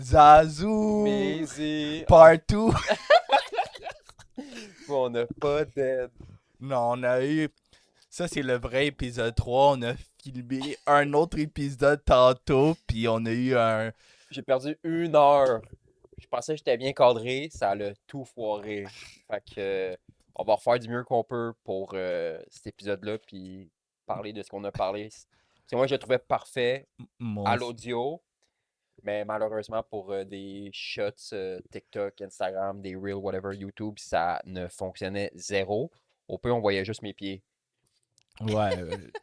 Zazu! Busy. Partout! On n'a pas d'aide. Non, on a eu. Ça, c'est le vrai épisode 3. On a filmé un autre épisode tantôt, puis on a eu un. J'ai perdu 1 heure. Je pensais que j'étais bien cadré, ça l'a tout foiré. Fait que on va refaire du mieux qu'on peut pour cet épisode-là, puis parler de ce qu'on a parlé. Parce que moi, je le trouvais parfait Moi à aussi. l'audio, mais malheureusement pour des shots TikTok, Instagram, des Reels, whatever, YouTube, ça ne fonctionnait zéro. Au pire, on voyait juste mes pieds. Ouais.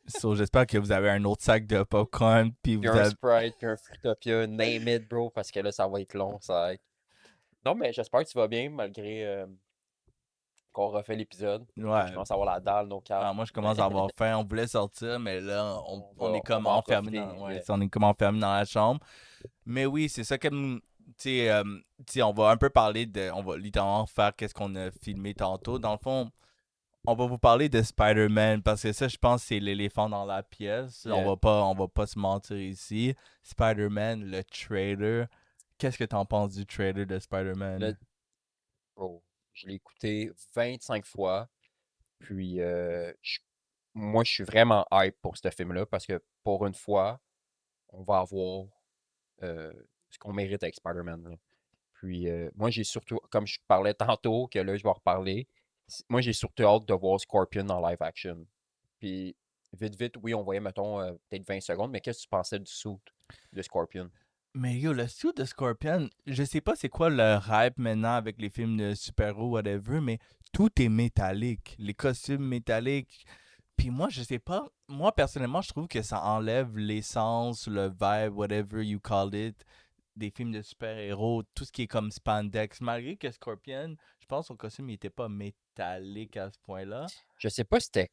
So, j'espère que vous avez un autre sac de popcorn, puis Puis vous un avez. Sprite, puis un Fruitopia, name it, bro, parce que là, ça va être long, ça va être. Non, mais j'espère que tu vas bien, malgré qu'on refait l'épisode. Je Ouais. commence à avoir la dalle, nos quatre. Ah, moi, je commence à avoir faim. On voulait sortir, mais là, on est On comme va en enfermé profiter. dans. Ouais, on est comme enfermé dans la chambre. Mais oui, c'est ça comme. Tu sais, on va un peu parler de. On va littéralement faire qu'est-ce qu'on a filmé tantôt. Dans le fond, on va vous parler de Spider-Man parce que ça, je pense, c'est l'éléphant dans la pièce. Yeah. On va pas se mentir ici. Spider-Man, le trailer. Qu'est-ce que t'en penses du trailer de Là, Spider-Man? bro, je l'ai écouté 25 fois. Puis, moi, je suis vraiment hype pour ce film-là parce que pour une fois, on va avoir euh, ce qu'on mérite avec Spider-Man, là. Puis, moi, j'ai surtout, comme je parlais tantôt, que là, je vais en reparler, moi, j'ai surtout hâte de voir Scorpion en live action. Puis, vite, oui, on voyait, mettons, peut-être 20 secondes, mais qu'est-ce que tu pensais du suit de Scorpion? Mais yo, le suit de Scorpion, je sais pas c'est quoi le hype maintenant avec les films de super-héros, whatever, mais tout est métallique. Les costumes métalliques. Puis moi, je sais pas. Moi, personnellement, je trouve que ça enlève l'essence, le vibe, whatever you call it, des films de super-héros, tout ce qui est comme spandex. Malgré que Scorpion, je pense que son costume il était pas métallique à ce point-là. Je sais pas si c'était.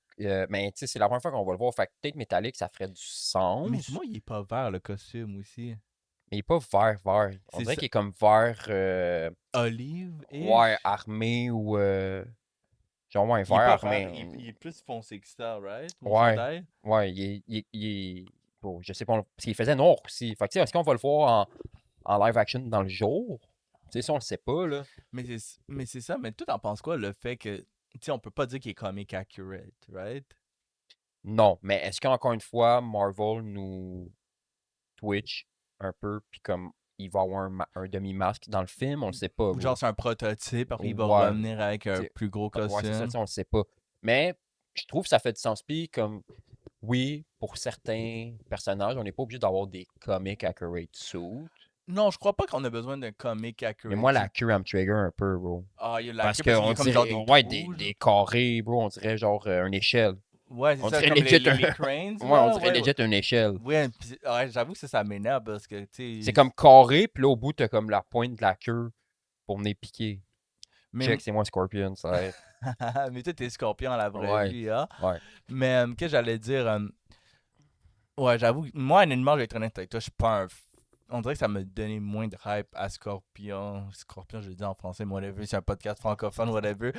Mais tu sais, c'est la première fois qu'on va le voir. Fait que peut-être métallique, ça ferait du Mais sens. moi, il est pas vert le costume aussi. Mais il est pas vert, vert. On C'est dirait ça. qu'il est comme vert, ouais, Olive-ish. armé ou. Genre, ouais, Il est vert pas vert, armé. il est plus foncé que ça, right? Mon Ouais. chandail? Ouais, bon, je sais pas. Parce qu'il faisait noir aussi. Fait que tu sais, est-ce qu'on va le voir en live action dans le jour? Tu sais, ça, on le sait pas, là. Mais c'est ça, mais toi, t'en penses quoi, le fait que, tu sais, on peut pas dire qu'il est comic accurate, right? Non, mais est-ce qu'encore une fois, Marvel nous Twitch un peu, puis comme il va avoir un demi-masque dans le film, on le sait pas, Ou bro. genre, c'est un prototype, après il va Ouais, revenir avec un tu plus gros ouais, c'est ça, costume. tu sais, on le sait pas. Mais je trouve que ça fait du sens. Puis comme, oui, pour certains personnages, on n'est pas obligé d'avoir des comic accurate suits. Non, je crois pas qu'on a besoin d'un comic Mais moi, accurate. la queue, elle me trigger un peu, bro. Ah, il y a la Parce queue parce qu'il y qu'on a comme genre dirait, des ouais, trous, là. des carrés, bro, on dirait genre une échelle. Ouais, c'est On ça, dirait comme legit les cranes, Ouais, on là. dirait Ouais, ouais. legit une échelle. Ouais, ouais, j'avoue que ça m'énerve parce que, C'est tu sais. comme carré, puis là, au bout, t'as comme la pointe de la queue pour venir piquer. Mais, Check, c'est moi Scorpion, ça va être. mais toi, t'es scorpion à la vraie Ouais, vie, hein. ouais. Mais, qu'est-ce que j'allais dire? Ouais, j'avoue, moi, honnêtement, je vais être honnête avec toi, je suis pas un. On dirait que ça me donnait moins de hype à Scorpion. Scorpion, je le dis en français, mais whatever, c'est un podcast francophone, whatever.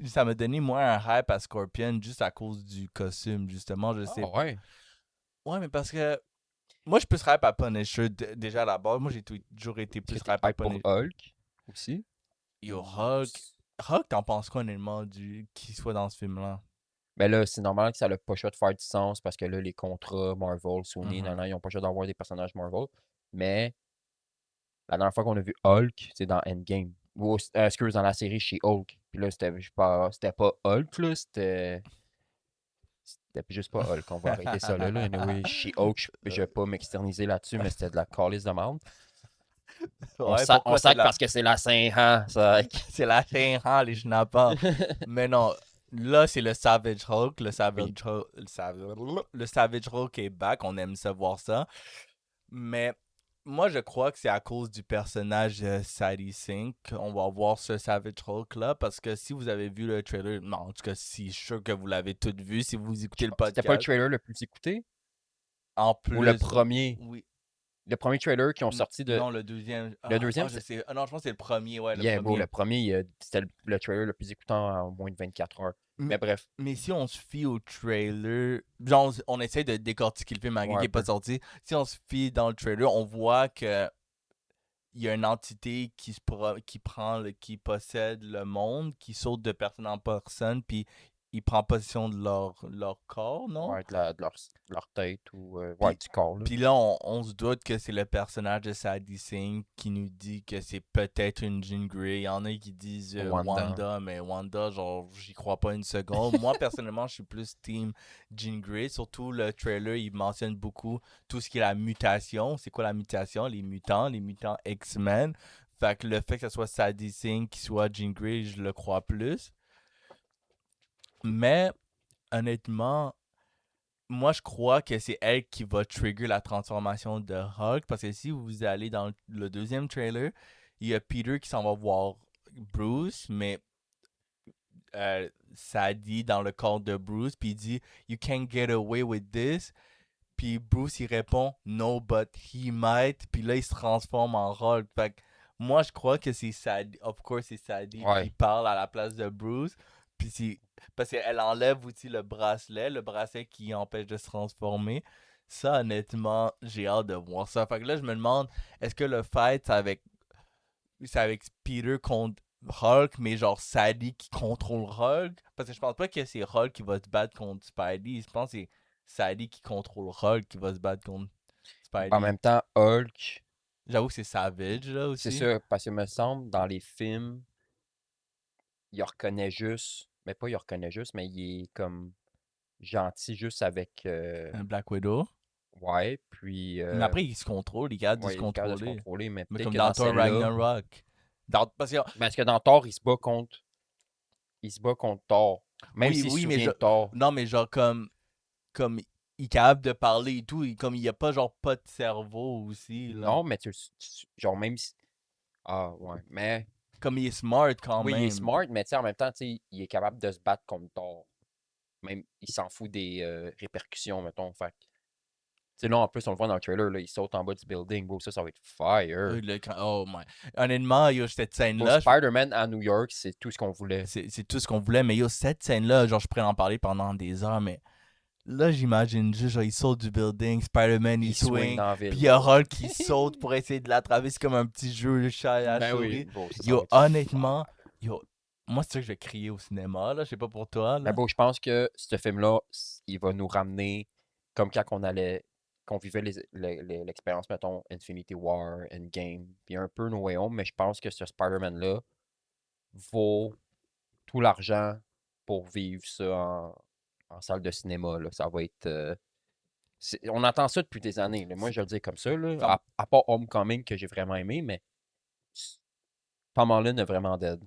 Ça m'a donné moins un hype à Scorpion juste à cause du costume, justement, je sais. Ah ouais. Ouais, mais parce que moi, je suis plus hype à Punisher déjà à la base. Moi, j'ai toujours été Est-ce plus que t'es hype à hype pour Punisher. Hulk aussi? Yo, Ou- Hulk. Hulk, t'en penses quoi, honnêtement, qu'il soit dans ce film-là? Ben là, c'est normal que ça n'a pas le choix de faire du sens parce que là, les contrats Marvel, Sony, Mhm. ils n'ont pas le choix d'avoir des personnages Marvel. Mais la dernière fois qu'on a vu Hulk, c'est dans Endgame. Ou, excuse, dans la série chez Hulk. Puis là, c'était pas Hulk, là, c'était juste pas Hulk. On va arrêter ça là. Anyway, chez Hulk, je vais pas m'externiser là-dessus, mais c'était de la calice de merde. Ouais, On pourquoi c'est sac la. parce que c'est la Saint-Han, ça. C'est la fin, hein, les schnappants. Mais non, là, c'est le Savage Hulk. Oui. Le Savage Hulk est back. On aime ça voir ça. Mais moi, je crois que c'est à cause du personnage Sadie Sink qu'on va voir ce Savage Hulk-là. Parce que si vous avez vu le trailer, non, en tout cas, si, je suis sûr que vous l'avez tout vu. Si vous écoutez le C'était pas le podcast, trailer le plus écouté? en Ou le plus, premier? oui. Le premier trailer qui ont sorti de. Non, le deuxième. Le Ah, deuxième, je c'est. sais. Ah non, je pense que c'est le premier. Ouais, le Yeah, bro, le premier. premier, c'était le trailer le plus écoutant en moins de 24 heures. M- Mais bref, Mais si on se fie au trailer, genre on essaie de décortiquer le film malgré ouais, qu'il un n'est pas peu. sorti. Si on se fie dans le trailer, on voit que il y a une entité qui possède le monde, qui saute de personne en personne, puis il prend possession de leur corps, non? Ouais, de leur tête ou ouais, Puis, du corps, là. puis là, on se doute que c'est le personnage de Sadie Singh qui nous dit que c'est peut-être une Jean Grey. Il y en a qui disent Wanda. Wanda, mais Wanda, genre, j'y crois pas une seconde. Moi, personnellement, je suis plus team Jean Grey. Surtout, le trailer, il mentionne beaucoup tout ce qui est la mutation. C'est quoi la mutation? Les mutants X-Men. Fait que le fait que ce soit Sadie Singh qui soit Jean Grey, je le crois plus. Mais, honnêtement, moi, je crois que c'est elle qui va trigger la transformation de Hulk. Parce que si vous allez dans le deuxième trailer, il y a Peter qui s'en va voir Bruce, mais ça dit dans le corps de Bruce, puis il dit You can't get away with this. Puis Bruce, il répond No, but he might. Puis là, il se transforme en Hulk. Fait que moi, je crois que c'est Sadie. Of course, c'est Sadie qui Ouais. parle à la place de Bruce. Puis parce qu'elle enlève aussi le bracelet qui empêche de se transformer. Ça, honnêtement, j'ai hâte de voir ça. Fait que là, je me demande, est-ce que le fight, c'est avec Peter contre Hulk, mais genre Sadie qui contrôle Hulk? Parce que je pense pas que c'est Hulk qui va se battre contre Spidey. Je pense que c'est Sadie qui contrôle Hulk qui va se battre contre En Spidey. même temps, Hulk, J'avoue que c'est Savage, là, c'est aussi. ça, parce que me semble, dans les films, il reconnaît juste, mais pas il reconnaît juste, mais il est comme gentil juste avec, Un Black Widow. ouais, puis, Mais après, il se contrôle, il est capable de se ouais, il est capable de se contrôler. contrôler, mais Mais peut-être comme que dans dans Thor celle-là, Ragnarok. Parce parce que dans Thor, il se bat contre Thor, même oui, s'il se oui, mais souvient de Thor. non, mais genre comme il est capable de parler et tout, comme il y a pas genre pas de cerveau aussi, là. Non, mais genre même si, ah, ouais, mais, Comme il est smart quand oui, il est même. smart, mais tu sais, en même temps, tu sais, il est capable de se battre contre Thor. Même, il s'en fout des répercussions, mettons. Fait que, tu sais, là, en plus, on le voit dans le trailer, là, il saute en bas du building, bro. Ça va être fire. Oh my. Honnêtement, yo, cette Bro, scène-là, Spider-Man à New York, c'est tout ce qu'on voulait. c'est tout ce qu'on voulait, mais yo, cette scène-là, genre, je pourrais en parler pendant des heures, mais là, j'imagine juste, genre, il saute du building, Spider-Man, il Il swing swing, dans la puis ville, il y a bro. Hulk qui saute pour essayer de l'attraper. C'est comme un petit jeu de chat à la Ben oui, souris. bro, ça va Yo, être honnêtement, fire. yo, moi, c'est sûr que je vais crier au cinéma, là. Je sais pas pour toi, Mais là. bon, je pense que ce film-là, il va nous ramener comme quand qu'on vivait l'expérience, mettons, Infinity War, Endgame, puis un peu No Way Home, mais je pense que ce Spider-Man-là vaut tout l'argent pour vivre ça en salle de cinéma, là. Ça va être. On entend ça depuis des années, là. Moi, je le dis comme ça, là. Tom, À part Homecoming que j'ai vraiment aimé, mais Tom Holland est vraiment dead.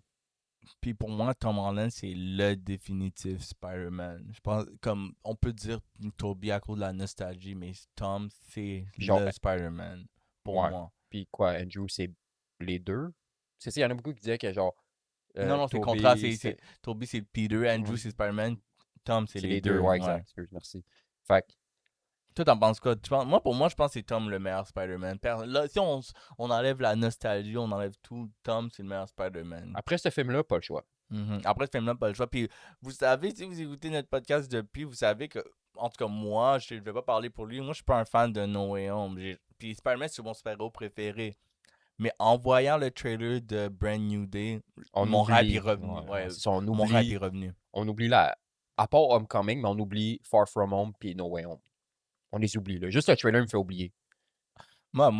Puis pour moi, Tom Holland, c'est le définitif Spider-Man. Je pense, comme on peut dire Toby à cause de la nostalgie, mais Tom, c'est Genre, le Spider-Man pour ouais. moi. Puis quoi, Andrew, c'est les deux. C'est ça, il y en a beaucoup qui disaient que genre, Non, non, c'est le contraire. Toby, Toby, c'est Peter, Andrew, c'est Spider-Man, Tom, c'est c'est les les deux, deux. ouais, Ouais. exact. Excuse, merci. Fait que, Toi, t'en penses quoi? Moi, pour moi, je pense que c'est Tom le meilleur Spider-Man. Là, si on enlève la nostalgie, on enlève tout, Tom, c'est le meilleur Spider-Man. après ce film-là, pas le choix. Après ce film-là, pas le choix. Puis, vous savez, si vous écoutez notre podcast depuis, vous savez que, en tout cas, moi, je vais pas parler pour lui. Moi, je suis pas un fan de No Way Home. Puis, Spider-Man, c'est mon super-héros préféré. Mais en voyant le trailer de Brand New Day, On mon rêve est oublie. revenu. Ouais, Ouais, c'est ça, mon rêve est revenu. on oublie à part Homecoming, mais on oublie Far From Home puis No Way Home. On les oublie, là. Juste le trailer me fait oublier. Moi,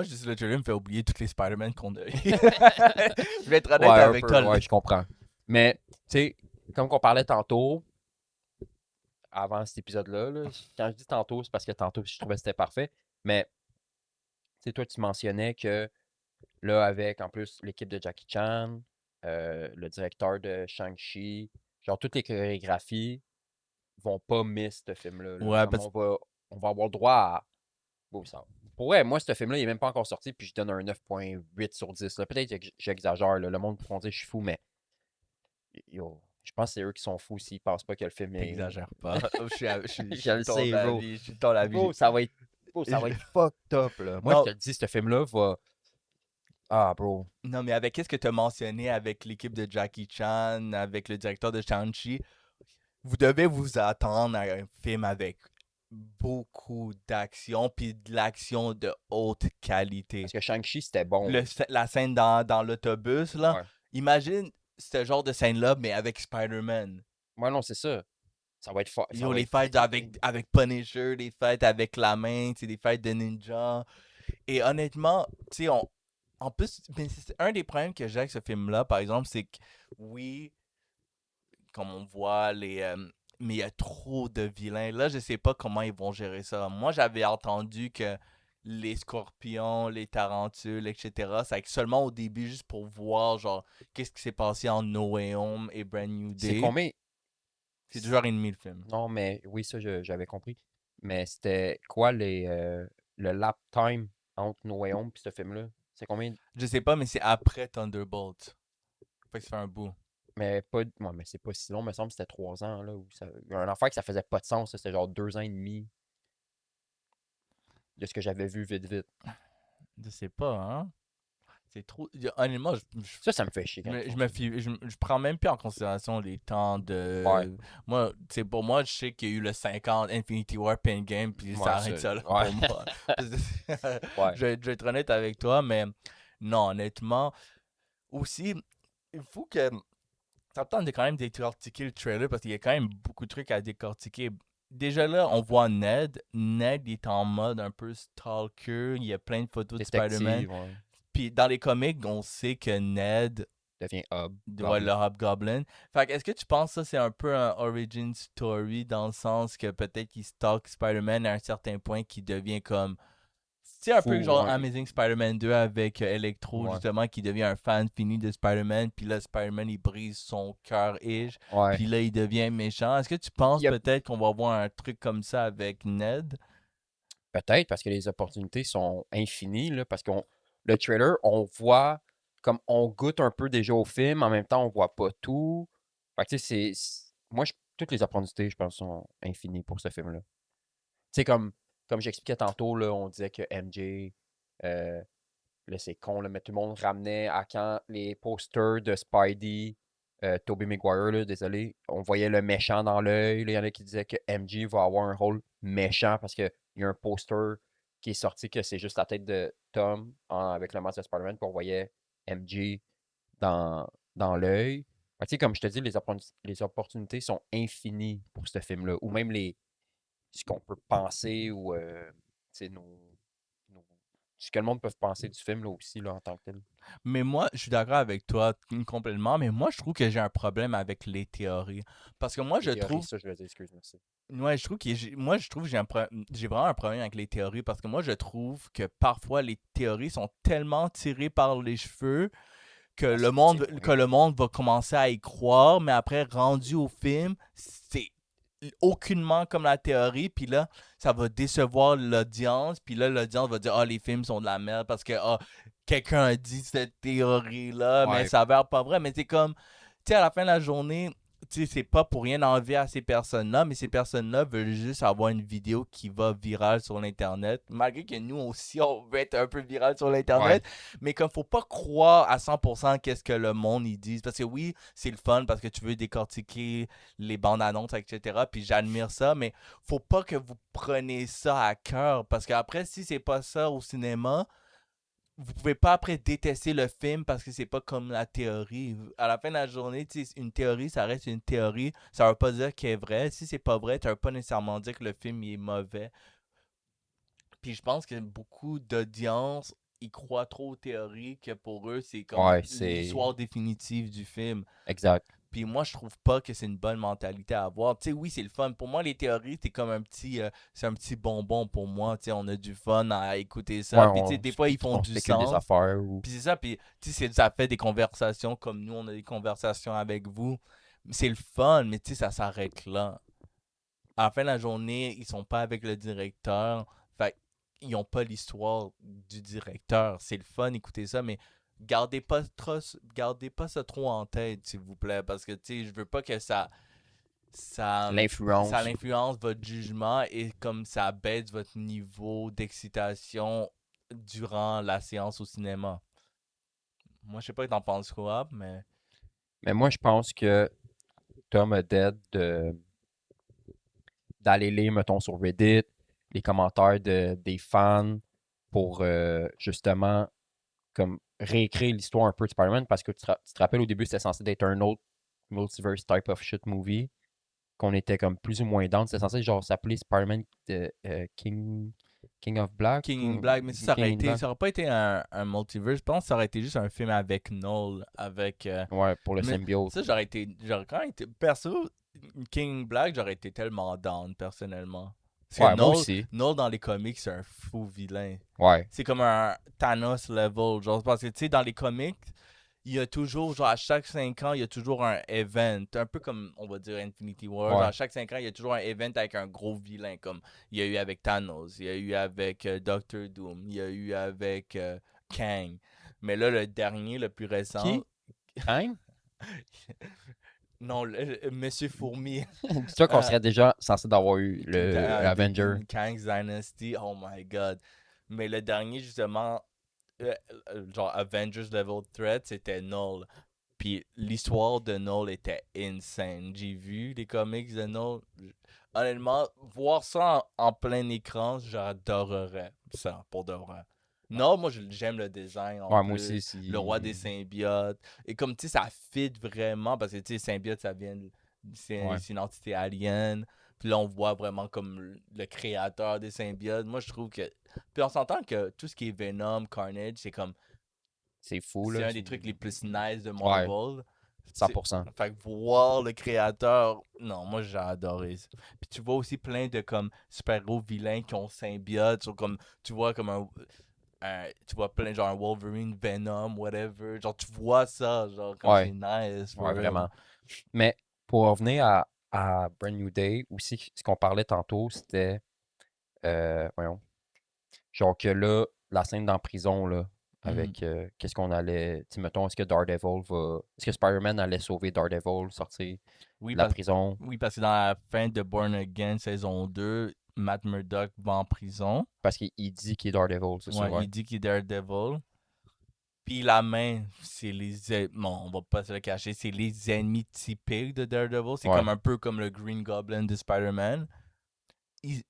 je dis le trailer me fait oublier tous les Spider-Man qu'on a eu. Je vais être honnête Ouais, un avec peu, toi. ouais, je comprends. Mais, tu sais, comme on parlait tantôt, avant cet épisode-là, là, quand je dis tantôt, c'est parce que tantôt, je trouvais que c'était parfait. Mais, tu sais, toi, tu mentionnais que, là, avec, en plus, l'équipe de Jackie Chan, le directeur de Shang-Chi, genre, toutes les chorégraphies vont pas miss ce film-là, là. Ouais, Comme parce on va avoir droit à. Bon, ça. Pour vrai, moi, ce film-là, il est même pas encore sorti, puis je donne un 9,8 sur 10, là. Peut-être que j'exagère, là. Le monde pourra dire que je suis fou, mais yo, je pense que c'est eux qui sont fous s'ils pensent pas que le film est. t'exagères pas. Je Je le suis ton sais, bro. avis. Je suis ton avis. Bro, ça va être fucked up, là. Moi, je Non, te le dis, ce film-là va. Ah, bro. non, mais avec qu'est-ce que tu as mentionné avec l'équipe de Jackie Chan, avec le directeur de Shang-Chi, vous devez vous attendre à un film avec beaucoup d'action, puis de l'action de haute qualité. Parce que Shang-Chi, c'était bon. La scène dans l'autobus, là, Ouais. imagine ce genre de scène-là, mais avec Spider-Man. Moi, non, c'est ça. Ça Yo, va les être fights insane. avec Punisher, les fights avec la main, tu sais, des fights de ninja. Et honnêtement, tu sais, en plus, mais c'est un des problèmes que j'ai avec ce film-là, par exemple, c'est que oui, comme on voit, mais il y a trop de vilains. Là, je sais pas comment ils vont gérer ça. Moi, j'avais entendu que les scorpions, les tarentules, etc., ça seulement au début, juste pour voir, genre, qu'est-ce qui s'est passé en No Way Home et Brand New C'est Day. combien? C'est 2 heures et demie le film. Non, mais oui, ça, j'avais compris. Mais c'était quoi le lap time entre No Way Home et ce film-là? C'est combien? Je sais pas, mais c'est après Thunderbolt. Fait que ça fait un bout. Mais pas. Ouais, mais c'est pas si long, il me semble que c'était 3 ans, là. Il y a un affaire que ça faisait pas de sens, ça, c'était genre 2 ans et demi de ce que j'avais vu vite vite. Je sais pas, hein. C'est trop. Honnêtement, Ça me fait chier quand ils je font me ça. fie- je prends même plus en considération les temps Ouais, de. Moi, c'est pour moi, je sais qu'il y a eu le 50 Infinity War Endgame, puis ça ouais, arrête ça. ça là Ouais, pour moi. ouais. Je vais être honnête avec toi, mais non, honnêtement. Aussi, il faut que. Ça tente de quand même décortiquer le trailer parce qu'il y a quand même beaucoup de trucs à décortiquer. Déjà là, on voit Ned. Ned, il est en mode un peu stalker. Il y a plein de photos de Spider-Man. Détective, ouais. Puis dans les comics, on sait que Ned Devient Hub, doit le Goblin. Hobgoblin. Fait que est-ce que tu penses que ça c'est un peu un origin story dans le sens que peut-être qu'il stalk Spider-Man à un certain point qui devient comme. C'est un peu Fou, genre ouais. Amazing Spider-Man 2 avec Electro Ouais. justement qui devient un fan fini de Spider-Man. Puis là, Spider-Man il brise son cœur-ish. Ouais. Puis là, il devient méchant. Est-ce que tu penses Il y a peut-être qu'on va voir un truc comme ça avec Ned? peut-être parce que les opportunités sont infinies, là, parce qu'on le trailer, on voit comme on goûte un peu déjà au film, en même temps, on voit pas tout. Fait que, tu sais, moi, toutes les opportunités, je pense, sont infinies pour ce film-là. Tu sais, comme j'expliquais tantôt, là, on disait que MJ, euh, là, c'est con, là, mais tout le monde ramenait à quand les posters de Spidey, Tobey Maguire, là, désolé, on voyait le méchant dans l'œil. Là, il y en a qui disaient que MJ va avoir un rôle méchant parce qu'il y a un poster qui est sorti que c'est juste la tête de Tom avec le masque de Spider-Man, puis on voyait MJ dans, dans l'œil. Fait que, tu sais, comme je te dis, les opportunités sont infinies pour ce film-là, ou même ce qu'on peut penser, ou tu sais, nos- ce que le monde peut penser du film là, aussi là, en tant que tel. Mais moi, je suis d'accord avec toi complètement, mais moi, je trouve que j'ai un problème avec les théories. Parce que moi, Les je théories, trouve. ça, je le dis, excuse, merci. Ouais, je trouve que moi, je trouve que j'ai vraiment un problème avec les théories parce que moi, je trouve que parfois, les théories sont tellement tirées par les cheveux Ah, c'est pas que vrai. le monde va commencer à y croire, mais après, rendu au film, c'est aucunement comme la théorie, puis là, ça va décevoir l'audience, puis là, l'audience va dire, ah, les films sont de la merde parce que, ah, quelqu'un a dit cette théorie-là, mais Ouais, ça s'avère pas vrai, mais c'est comme, tu sais, à la fin de la journée, tu sais, c'est pas pour rien enlever à ces personnes-là, mais ces personnes-là veulent juste avoir une vidéo qui va virale sur l'Internet, malgré que nous aussi, on veut être un peu viral sur ouais, l'Internet, mais comme faut pas croire à 100% qu'est-ce que le monde ils disent, parce que oui, c'est le fun, parce que tu veux décortiquer les bandes annonces, etc., puis j'admire ça, mais faut pas que vous preniez ça à cœur, parce qu'après, si c'est pas ça au cinéma, vous pouvez pas après détester le film parce que c'est pas comme la théorie. À la fin de la journée, tu sais, une théorie, ça reste une théorie. Ça veut pas dire qu'elle est vraie. Si c'est pas vrai, ça veut pas nécessairement dire que le film il est mauvais. Puis je pense que beaucoup d'audience, ils croient trop aux théories que pour eux, c'est comme ouais, c'est l'histoire définitive du film. exact. Puis moi, je trouve pas que c'est une bonne mentalité à avoir. Tu sais, oui, c'est le fun. Pour moi, les théories, c'est comme c'est un petit bonbon pour moi. Tu sais, on a du fun à écouter Ouais, ça. Puis tu sais, des fois, ils font on du spécule des sens. affaires ou. Puis c'est ça, puis tu sais, ça fait des conversations comme nous, on a des conversations avec vous. C'est le fun, mais tu sais, ça s'arrête là. À la fin de la journée, ils sont pas avec le directeur. Fait ils n'ont pas l'histoire du directeur. C'est le fun, écoutez ça, mais gardez pas ça trop en tête, s'il vous plaît, parce que tu sais, je veux pas que ça, ça L'influence. influence votre jugement et comme ça baisse votre niveau d'excitation durant la séance au cinéma. Moi, je sais pas que t'en penses quoi, mais Mais moi, je pense que Tom a dead d'aller lire, mettons, sur Reddit, les commentaires des fans pour justement comme réécrire l'histoire un peu de Spider-Man parce que tu te rappelles au début c'était censé être un autre multiverse type of shit movie qu'on était comme plus ou moins down. C'était censé genre s'appeler Spider-Man King of Black King in ou Black, mais King in Black. ça aurait pas été un multiverse. Je pense que ça aurait été juste un film avec Null, avec... Ouais, pour le mais symbiote. ça, j'aurais quand même été... Perso, King in Black, j'aurais été tellement down, personnellement. Parce que Ouais, moi aussi. Null dans les comics, c'est un fou vilain. Ouais. C'est comme un Thanos level, genre, parce que, tu sais, dans les comics, il y a toujours, genre, à chaque 5 ans, il y a toujours un event. Un peu comme, on va dire, Infinity War. Genre, Ouais. à chaque 5 ans, il y a toujours un event avec un gros vilain. Comme il y a eu avec Thanos, il y a eu avec Doctor Doom, il y a eu avec Kang. Mais là, le dernier, le plus récent. Qui? Kang? Non, Monsieur Fourmi. Dis-toi qu'on euh, serait déjà censé d'avoir eu le Avenger. Kang's Dynasty. Oh my god. Mais le dernier, justement, euh, genre Avengers Level Threat, c'était Null. Puis l'histoire de Null était insane. J'ai vu les comics de Null. Honnêtement, voir ça en plein écran, j'adorerais ça, pour de vrai. Non, moi j'aime le design en Ouais, moi aussi, plus, le roi des si. symbiotes. Et comme tu sais, ça fit vraiment parce que tu sais, symbiote, ça vient, Ouais. c'est une entité alien. Puis là, on voit vraiment comme le créateur des symbiotes. Moi, je trouve que. Puis on s'entend que tout ce qui est Venom, Carnage, c'est comme C'est fou, c'est là. un des trucs les plus nice de Ouais, Marvel. C'est- 100%. Fait que voir le créateur, non, moi j'ai adoré ça. Puis tu vois aussi plein de comme super-héros vilains qui ont symbiote, genre comme tu vois comme tu vois plein genre un Wolverine, Venom, whatever. Genre tu vois ça, genre comme c'est Ouais, nice for ouais, real. vraiment. Mais pour revenir à Brand New Day, aussi, ce qu'on parlait tantôt, c'était, voyons, genre que là, la scène dans la prison, là, Mhm. avec, qu'est-ce qu'on allait, tu sais, mettons, est-ce que Spider-Man allait sauver Daredevil, sortir Oui, de la prison? oui, parce que dans la fin de Born Again saison 2, Matt Murdock va en prison. Parce qu'il dit qu'il est Daredevil, c'est ça, Ouais, ouais. il dit qu'il est Daredevil. Puis la main, c'est bon, on va pas se le cacher, c'est les ennemis typiques de Daredevil. C'est Ouais, comme un peu comme le Green Goblin de Spider-Man.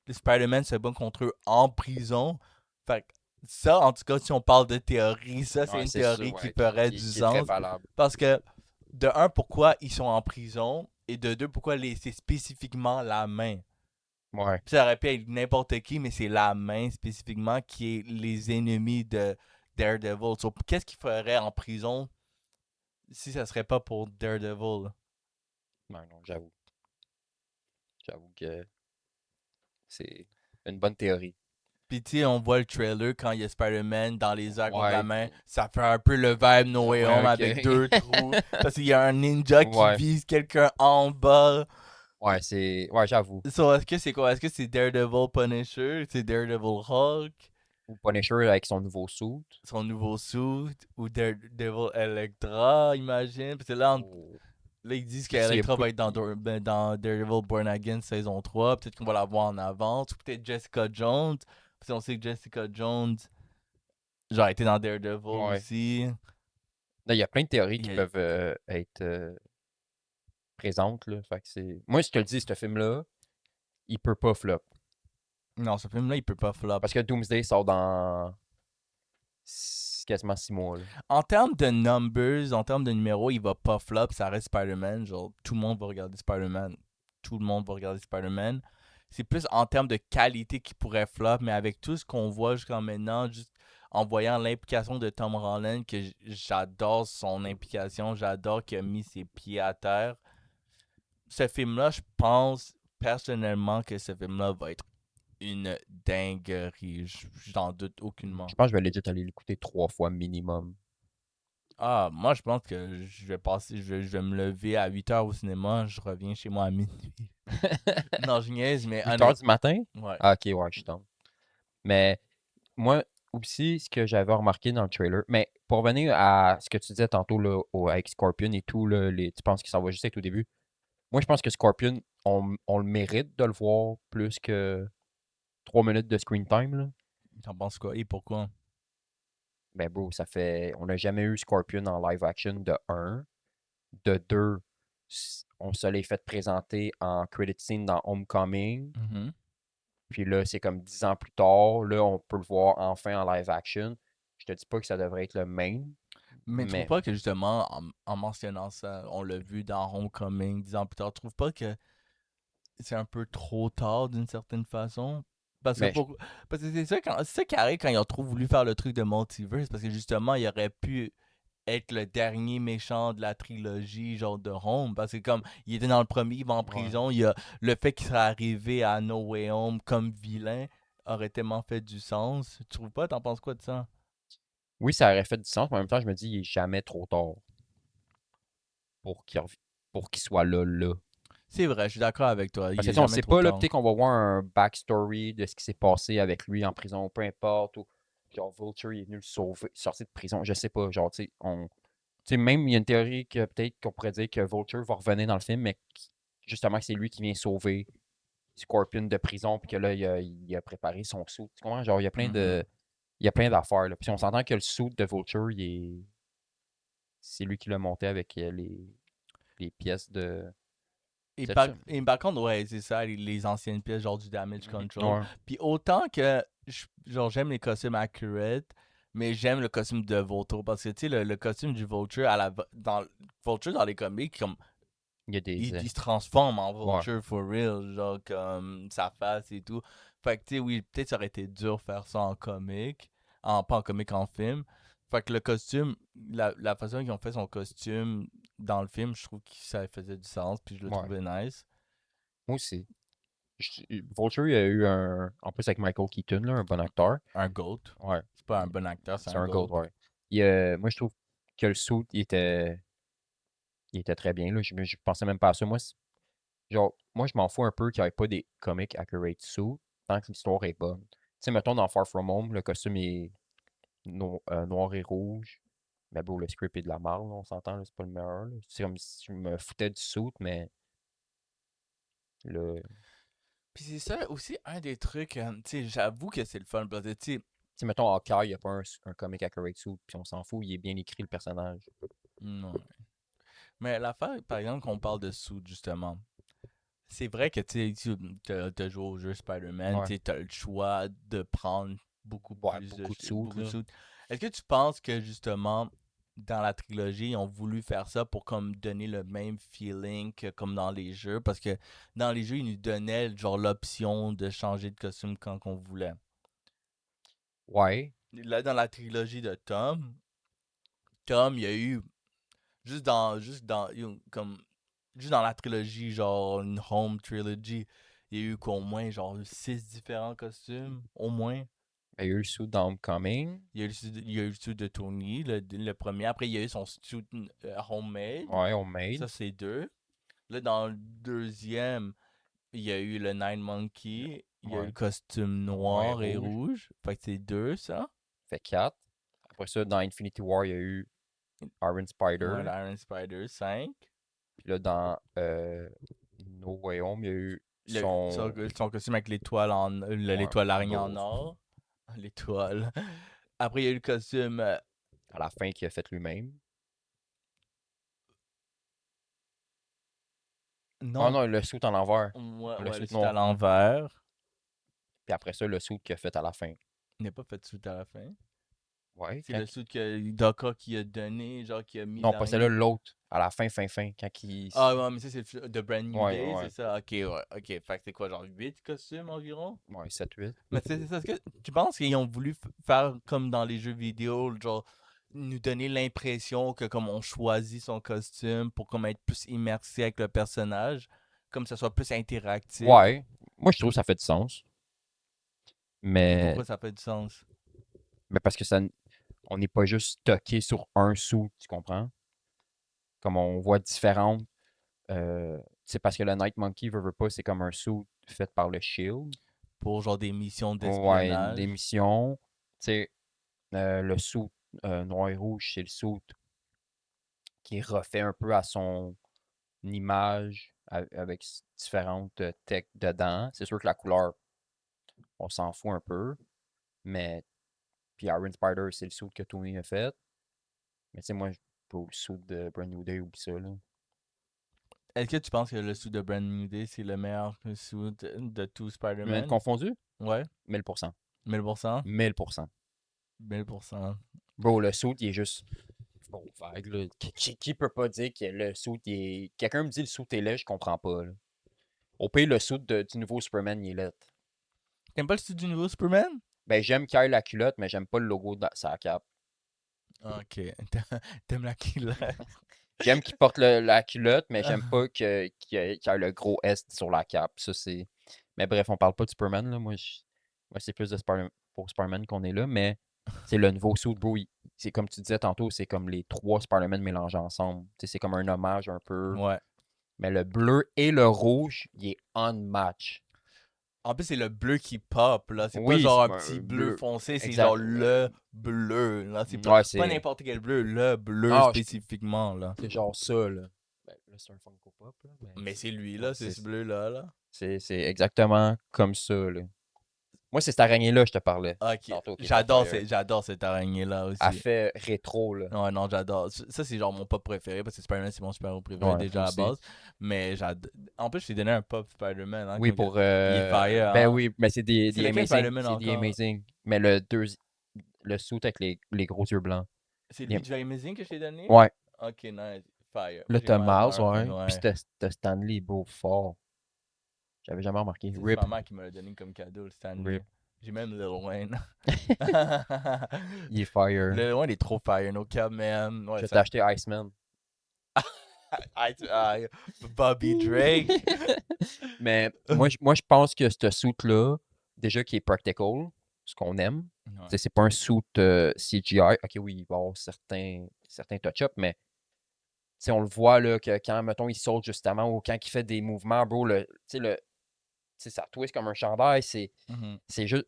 Spider-Man se bat contre eux en prison. Fait que ça, en tout cas, si on parle de théorie, ça, c'est ouais, une c'est ça, théorie qui ouais, ferait du qui est très sens. valable. Parce que, de un, pourquoi ils sont en prison, et de deux, pourquoi c'est spécifiquement la main. Ouais. Puis ça aurait pu être n'importe qui, mais c'est la main spécifiquement qui est les ennemis de Daredevil. So, qu'est-ce qu'il ferait en prison si ça serait pas pour Daredevil? Non, non, j'avoue. J'avoue que c'est une bonne théorie. Puis tu sais, on voit le trailer quand il y a Spider-Man dans les airs contre la Ouais, main. Ça fait un peu le vibe No Way ouais, Home ok. avec deux trous. Parce qu'il y a un ninja qui Ouais, vise quelqu'un en bas. ouais, c'est. Ouais, j'avoue. So, est-ce que c'est quoi? Est-ce que c'est Daredevil Punisher? C'est Daredevil Hulk? Ou Punisher avec son nouveau suit. Son nouveau suit? Ou Daredevil Electra, imagine? Parce que là, Oh. là ils disent Ça, il y a qu'Electra beaucoup va de. être dans Daredevil Born Again saison 3. Peut-être qu'on va la voir en avance. Ou peut-être Jessica Jones. Parce qu'on sait que Jessica Jones, genre, été dans Daredevil Ouais. aussi. Là, il y a plein de théories Il qui y a- peuvent être présentes, là. Fait que c'est. Moi, je te le dis, ce film-là, il peut pas flop. Non, ce film-là, il peut pas flop. Parce que Doomsday sort dans quasiment 6 mois, là. En termes de numbers, en termes de numéros, il va pas flop. Ça reste Spider-Man. Genre, tout le monde va regarder Spider-Man. Tout le monde va regarder Spider-Man. C'est plus en termes de qualité qui pourrait flop, mais avec tout ce qu'on voit jusqu'à maintenant, juste en voyant l'implication de Tom Holland, que j'adore son implication, j'adore qu'il a mis ses pieds à terre. Ce film-là, je pense personnellement que ce film-là va être une dinguerie. J'en doute aucunement. Je pense que je vais legit aller l'écouter 3 fois minimum. Ah, moi, je pense que je vais me lever à 8 heures au cinéma, je reviens chez moi à minuit. Non, je niaise, mais 8 heures honnête. du matin? Ouais. Ah, ok, ouais, je tombe. Mais moi aussi, ce que j'avais remarqué dans le trailer, mais pour revenir à ce que tu disais tantôt là, avec Scorpion et tout, là, tu penses que ça va juste être au début? Moi, je pense que Scorpion, on le mérite de le voir plus que 3 minutes de screen time, là. T'en penses quoi? Et pourquoi? Ben, bro, ça fait. On n'a jamais eu Scorpion en live action de un. De deux, On se l'est fait présenter en credit scene dans Homecoming. Mhm. Puis là, c'est comme 10 ans plus tard. Là, on peut le voir enfin en live action. Je te dis pas que ça devrait être le même, Mais tu trouves mais pas que justement, en mentionnant ça, on l'a vu dans Homecoming 10 ans plus tard, tu trouves pas que c'est un peu trop tard d'une certaine façon? Parce que, mais pour... parce que c'est ça qui arrive quand ils ont trop voulu faire le truc de multiverse, parce que justement, il aurait pu être le dernier méchant de la trilogie, genre de Home, parce que comme il était dans le premier, il va en ouais. prison, il y a le fait qu'il serait arrivé à No Way Home comme vilain aurait tellement fait du sens. Tu trouves pas? T'en penses quoi de ça? Oui, ça aurait fait du sens, mais en même temps, je me dis, il est jamais trop tard pour pour qu'il soit là, là. C'est vrai, je suis d'accord avec toi, Parce il que est tu sais, on jamais sait trop pas, là, tard. peut-être qu'on va voir un backstory de ce qui s'est passé avec lui en prison, peu importe, ou genre Vulture il est venu le sauver, sortir de prison, je sais pas, genre, tu sais, même il y a une théorie que peut-être qu'on pourrait dire que Vulture va revenir dans le film, mais justement que c'est lui qui vient sauver Scorpion de prison, puis que là, il a préparé son suit. Tu comprends? Genre, Mhm. il y a plein d'affaires, là. Puis on s'entend que le suit de Vulture, c'est lui qui l'a monté avec les pièces de. C'est ça? Et par contre, ouais, c'est ça, les anciennes pièces, genre du damage Mhm. control. Ouais. Puis autant que, genre, j'aime les costumes accurate, mais j'aime le costume de Vulture, parce que, tu sais, le costume du Vulture, Vulture dans les comics, comme, Il y a des. il se transforme en Ouais. Vulture for real, genre, comme, sa face et tout. Fait que, tu sais, oui, peut-être ça aurait été dur faire ça en comic, pas en comic, en film. Fait que le costume, la façon qu'ils ont fait son costume dans le film, je trouve que ça faisait du sens, puis je le Ouais. trouvais nice. Moi aussi. Vulture, il y a eu un. En plus avec Michael Keaton, là, un bon acteur. Un GOAT. Ouais. C'est pas un bon acteur, c'est C'est un un GOAT. gold, ouais. Moi, je trouve que le suit, il était très bien, là. Je pensais même pas à ça. Moi, genre, moi, je m'en fous un peu qu'il n'y ait pas des comic accurate suits tant que l'histoire est bonne. Tu sais, mettons dans Far From Home, le costume est noir et rouge. Mais bon, le script est de la merde, là, on s'entend, là, c'est pas le meilleur, là. C'est comme si je me foutais du suit, mais le. Puis c'est ça aussi un des trucs, tu sais, j'avoue que c'est le fun, parce que, tu sais, Tu sais, mettons, Hawkeye, il n'y a pas un comic accurate suit, puis on s'en fout, il est bien écrit, le personnage. non. Mais l'affaire, par exemple, qu'on parle de suit, justement, c'est vrai que, tu sais, t'as joué au jeu Spider-Man, Ouais. tu sais, t'as le choix de prendre beaucoup Ouais, plus beaucoup de suits, beaucoup de là. suits. Est-ce que tu penses que, justement, dans la trilogie, ils ont voulu faire ça pour comme donner le même feeling que comme dans les jeux? Parce que dans les jeux, ils nous donnaient genre l'option de changer de costume quand on voulait. Ouais. Là, dans la trilogie de Tom, il y a eu comme juste dans la trilogie, genre une home trilogy, il y a eu qu'au moins genre 6 différents costumes, au moins. Il y a eu le suit dans Homecoming. Il y a eu le suit de Tony, le premier. Après, il y a eu son suit homemade. Ouais, Homemade. Ça, c'est deux. Là, dans le deuxième, il y a eu le Nine Monkey. Il y a eu Ouais. le costume Noir et noir et rouge. rouge. Fait que c'est deux, ça. Fait 4. Après ça, dans Infinity War, il y a eu Iron Ouais, Spider. l'Iron Spider, 5. Puis là, dans No Way Home, il y a eu Son, son. son costume avec l'étoile Ouais, l'étoile araignée en Bull. or. L'étoile. Après, il y a eu le costume. À la fin, qu'il a fait lui-même. Ah Non, non, le suit en l'envers. ouais, Le ouais, le suit suit à noir. l'envers. Puis après ça, le suit qu'il a fait à la fin. Il n'a pas fait de suit à la fin. Ouais, C'est le suit que Doka qui a donné, genre qui a mis non, pas celle-là, l'araignée. l'autre. À la fin, fin. Quand il. Ah, ouais, mais ça, c'est The Brand New Ouais, Day, c'est ouais. ça? Ok, ouais, ok. Fait que c'est quoi, genre 8 costumes environ? Ouais, 7-8. Mais c'est ça. Est-ce que tu penses qu'ils ont voulu faire comme dans les jeux vidéo, genre nous donner l'impression que comme on choisit son costume pour comme être plus immersé avec le personnage, comme ça soit plus interactif? Ouais. Moi, je trouve que ça fait du sens. Mais, Pourquoi ça fait du sens? mais parce que ça, on n'est pas juste stocké sur un sou, tu comprends? Comme on voit différentes. C'est parce que le Night Monkey veut pas, c'est comme un suit fait par le Shield. Pour genre des missions Ouais, d'espionnage? des missions. Tu sais, le suit noir et rouge, c'est le suit qui est refait un peu à son image avec différentes techs dedans. C'est sûr que la couleur, on s'en fout un peu. Mais, puis Iron Spider, c'est le suit que Tony a fait. Mais tu sais, moi, pour le suit de Brand New Day, oublie ça, là. Est-ce que tu penses que le suit de Brand New Day, c'est le meilleur suit de tout Spider-Man? Confondu? Ouais, 1000%. 1000%? 1000%. 1000%. Bro, le suit, il est juste... Bon, vague, là. Qui peut pas dire que le suit, il est... Quelqu'un me dit le suit est laid, je comprends pas, là. Au pire, le suit du nouveau Superman, il est laid. T'aimes pas le suit du nouveau Superman? Ben, j'aime qu'il ait la culotte, mais j'aime pas le logo de sa cape. Ok, t'aimes la killer. J'aime qu'il porte la culotte, mais j'aime pas qu'il ait le gros S sur la cape. Ça, c'est... Mais bref, on parle pas de Superman, là. Moi, c'est plus de pour Spider-Man qu'on est là, mais c'est le nouveau suit, bro. C'est comme tu disais tantôt, c'est comme les 3 Spider-Man mélangés ensemble. Tu sais, c'est comme un hommage un peu. Ouais. Mais le bleu et le rouge, il est unmatch. En plus, c'est le bleu qui pop, là. C'est pas Oui, genre un c'est petit un bleu bleu. foncé, c'est Exact. genre le bleu, là. C'est Ouais, pas n'importe quel bleu, le bleu Ah, spécifiquement, là. c'est genre ça, là. Ben, là, c'est un Funko Pop, là. Mais c'est lui, ouais, là, c'est ce bleu-là, là. c'est exactement comme ça, là. Moi, c'est cette araignée-là, je te parlais. Ok, Tantôt, qui est on fire. j'adore cette araignée-là Elle aussi. fait rétro, là. Ouais, non, j'adore. Ça, c'est genre mon pop préféré parce que Spider-Man, c'est mon super-héros préféré Ouais, déjà moi à la aussi. base. Mais j'adore. En plus, je t'ai donné un pop Spider-Man. Hein, Oui, comme pour. il est fire, Ben hein. oui, mais c'est des C'est lequel Amazing. Spider-Man C'est des encore? Amazing. Mais le suit avec les gros yeux blancs. C'est Les- lui du Amazing que je t'ai donné? Ouais. Ok, nice. Fire. Là, Moi, j'ai t'as Miles Miles, Morales, ouais. Puis ouais. t'as Stanley, bro, fort. J'avais jamais remarqué. C'est Rip. ma mère qui me l'a donné comme cadeau, le Stanley. Rip. J'ai même Lil Wayne. Il est fire. Lil Wayne est trop fire, no cap, man. Ouais, Je vais ça. t'acheter Iceman. Bobby Drake. Mais moi, je pense que ce suit-là, déjà qui est practical, ce qu'on aime, Ouais. c'est pas un suit CGI. Ok, oui, il va y avoir certains touch-ups, mais on le voit là, que quand, mettons, il saute justement ou quand il fait des mouvements, bro, ça twist comme un chandail, Mhm. c'est juste.